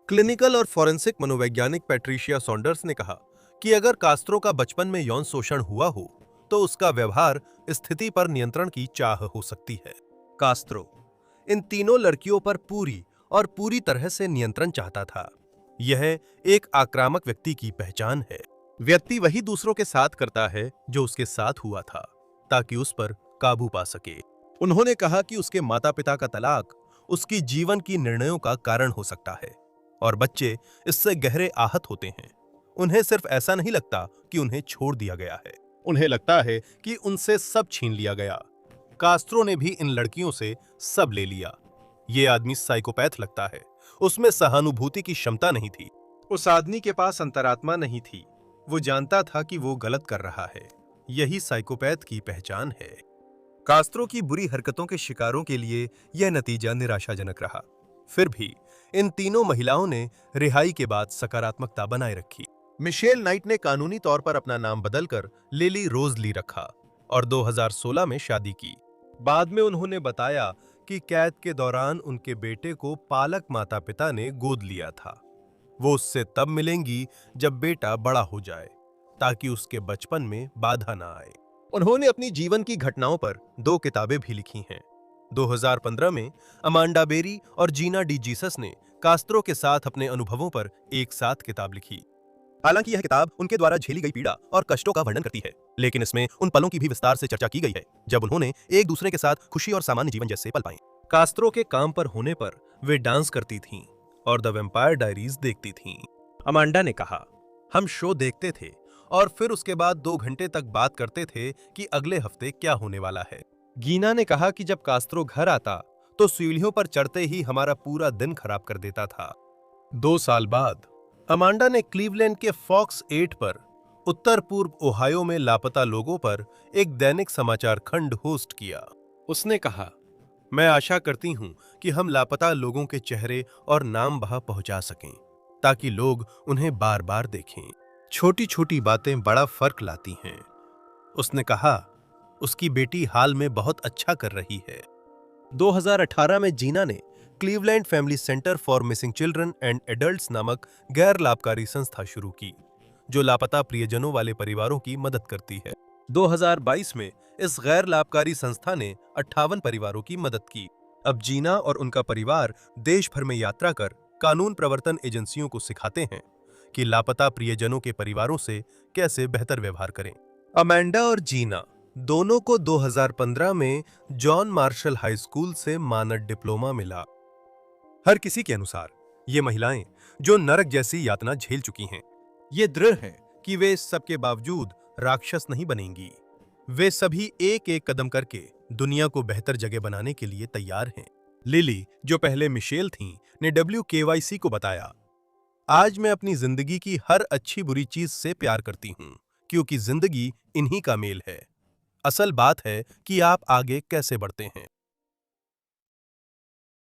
क्लिनिकल और फॉरेंसिक मनोवैज्ञानिक पैट्रिशिया सॉन्डर्स ने कहा कि अगर कास्त्रो का बचपन में यौन शोषण हुआ हो तो उसका व्यवहार स्थिति पर नियंत्रण की चाह हो सकती है। कास्त्रो इन तीनों लड़कियों पर पूरी तरह से नियंत्रण चाहता था। यह एक आक्रामक व्यक्ति की पहचान है। व्यक्ति वही दूसरों के साथ करता है जो उसके साथ हुआ था, ताकि उस पर काबू पा सके। उन्होंने कहा कि उसके माता-पिता का तलाक उसकी जीवन की निर्णयों का कारण हो सकता है और बच्चे इससे गहरे आहत होते हैं। उन्हें सिर्फ ऐसा नहीं लगता कि उन्हें छोड़ दिया गया है, उन्हें लगता है कि उनसे सब छीन लिया गया। कास्त्रो ने भी इन लड़कियों से सब ले लिया। ये आदमी साइकोपैथ लगता है। उसमें सहानुभूति की क्षमता नहीं थी। उस आदमी के पास अंतरात्मा नहीं थी। वो जानता था कि वो गलत कर रहा है। यही साइकोपैथ की पहचान है। कास्त्रो की बुरी हरकतों के शिकारों के लिए यह नतीजा निराशाजनक रहा। फिर भी इन तीनों महिलाओं ने रिहाई के बाद सकारात्मकता बनाए रखी। मिशेल नाइट ने कानूनी तौर पर अपना नाम बदलकर लिली रोजली रखा और 2016 में शादी की। बाद में उन्होंने बताया कि कैद के दौरान उनके बेटे को पालक माता पिता ने गोद लिया था। वो उससे तब मिलेंगी जब बेटा बड़ा हो जाए, ताकि उसके बचपन में बाधा ना आए। उन्होंने अपनी जीवन की घटनाओं पर 2 किताबें भी लिखी हैं। 2015 में अमांडा बेरी और जीना डी जीसस ने कास्त्रो के साथ अपने अनुभवों पर एक साथ किताब लिखी। हालांकि यह किताब उनके द्वारा झेली गई पीड़ा और कष्टों का वर्णन करती है, लेकिन इसमें उन पलों की भी विस्तार से चर्चा की गई है जब उन्होंने एक दूसरे के साथ खुशी और सामान्य जीवन जैसे पल पाए। कास्त्रो के काम पर होने पर वे डांस करती थीं और द वैम्पायर डायरीज देखती थीं। अमांडा ने कहा, हम शो देखते थे और फिर उसके बाद 2 घंटे तक बात करते थे कि अगले हफ्ते क्या होने वाला है। गीना ने कहा कि जब कास्त्रो घर आता तो सीढ़ियों पर चढ़ते ही हमारा पूरा दिन खराब कर देता था। 2 साल बाद अमांडा ने क्लीवलैंड के फॉक्स 8 पर उत्तर पूर्व ओहायो में लापता लोगों पर एक दैनिक समाचार खंड होस्ट किया। उसने कहा, मैं आशा करती हूं कि हम लापता लोगों के चेहरे और नाम वहां पहुंचा सकें, ताकि लोग उन्हें बार बार देखें। छोटी छोटी बातें बड़ा फर्क लाती हैं। उसने कहा, उसकी बेटी हाल में बहुत अच्छा कर रही है। 2018 में जीना ने Cleveland family centre for missing children and adults नामक गैर लाभकारी संस्था शुरू की, जो लापता प्रियजनों वाले परिवारों की मदद करती है। 2022 में इस गैर लाभकारी संस्था ने 58 परिवारों की मदद की। अब जीना और उनका परिवार देश भर में यात्रा कर कानून प्रवर्तन एजेंसियों को सिखाते हैं कि लापता प्रियजनों के परिवारों से कैसे बेहतर व्यवहार करें। अमांडा और जीना दोनों को 2015 में जॉन मार्शल हाई स्कूल से मानद डिप्लोमा मिला। हर किसी के अनुसार ये महिलाएं जो नरक जैसी यातना झेल चुकी हैं, ये दृढ़ हैं कि वे इस सब के बावजूद राक्षस नहीं बनेंगी। वे सभी एक एक कदम करके दुनिया को बेहतर जगह बनाने के लिए तैयार हैं। लिली, जो पहले मिशेल थीं, ने WKYC को बताया, आज मैं अपनी जिंदगी की हर अच्छी बुरी चीज से प्यार करती हूं, क्योंकि जिंदगी इन्हीं का मेल है। असल बात है कि आप आगे कैसे बढ़ते हैं।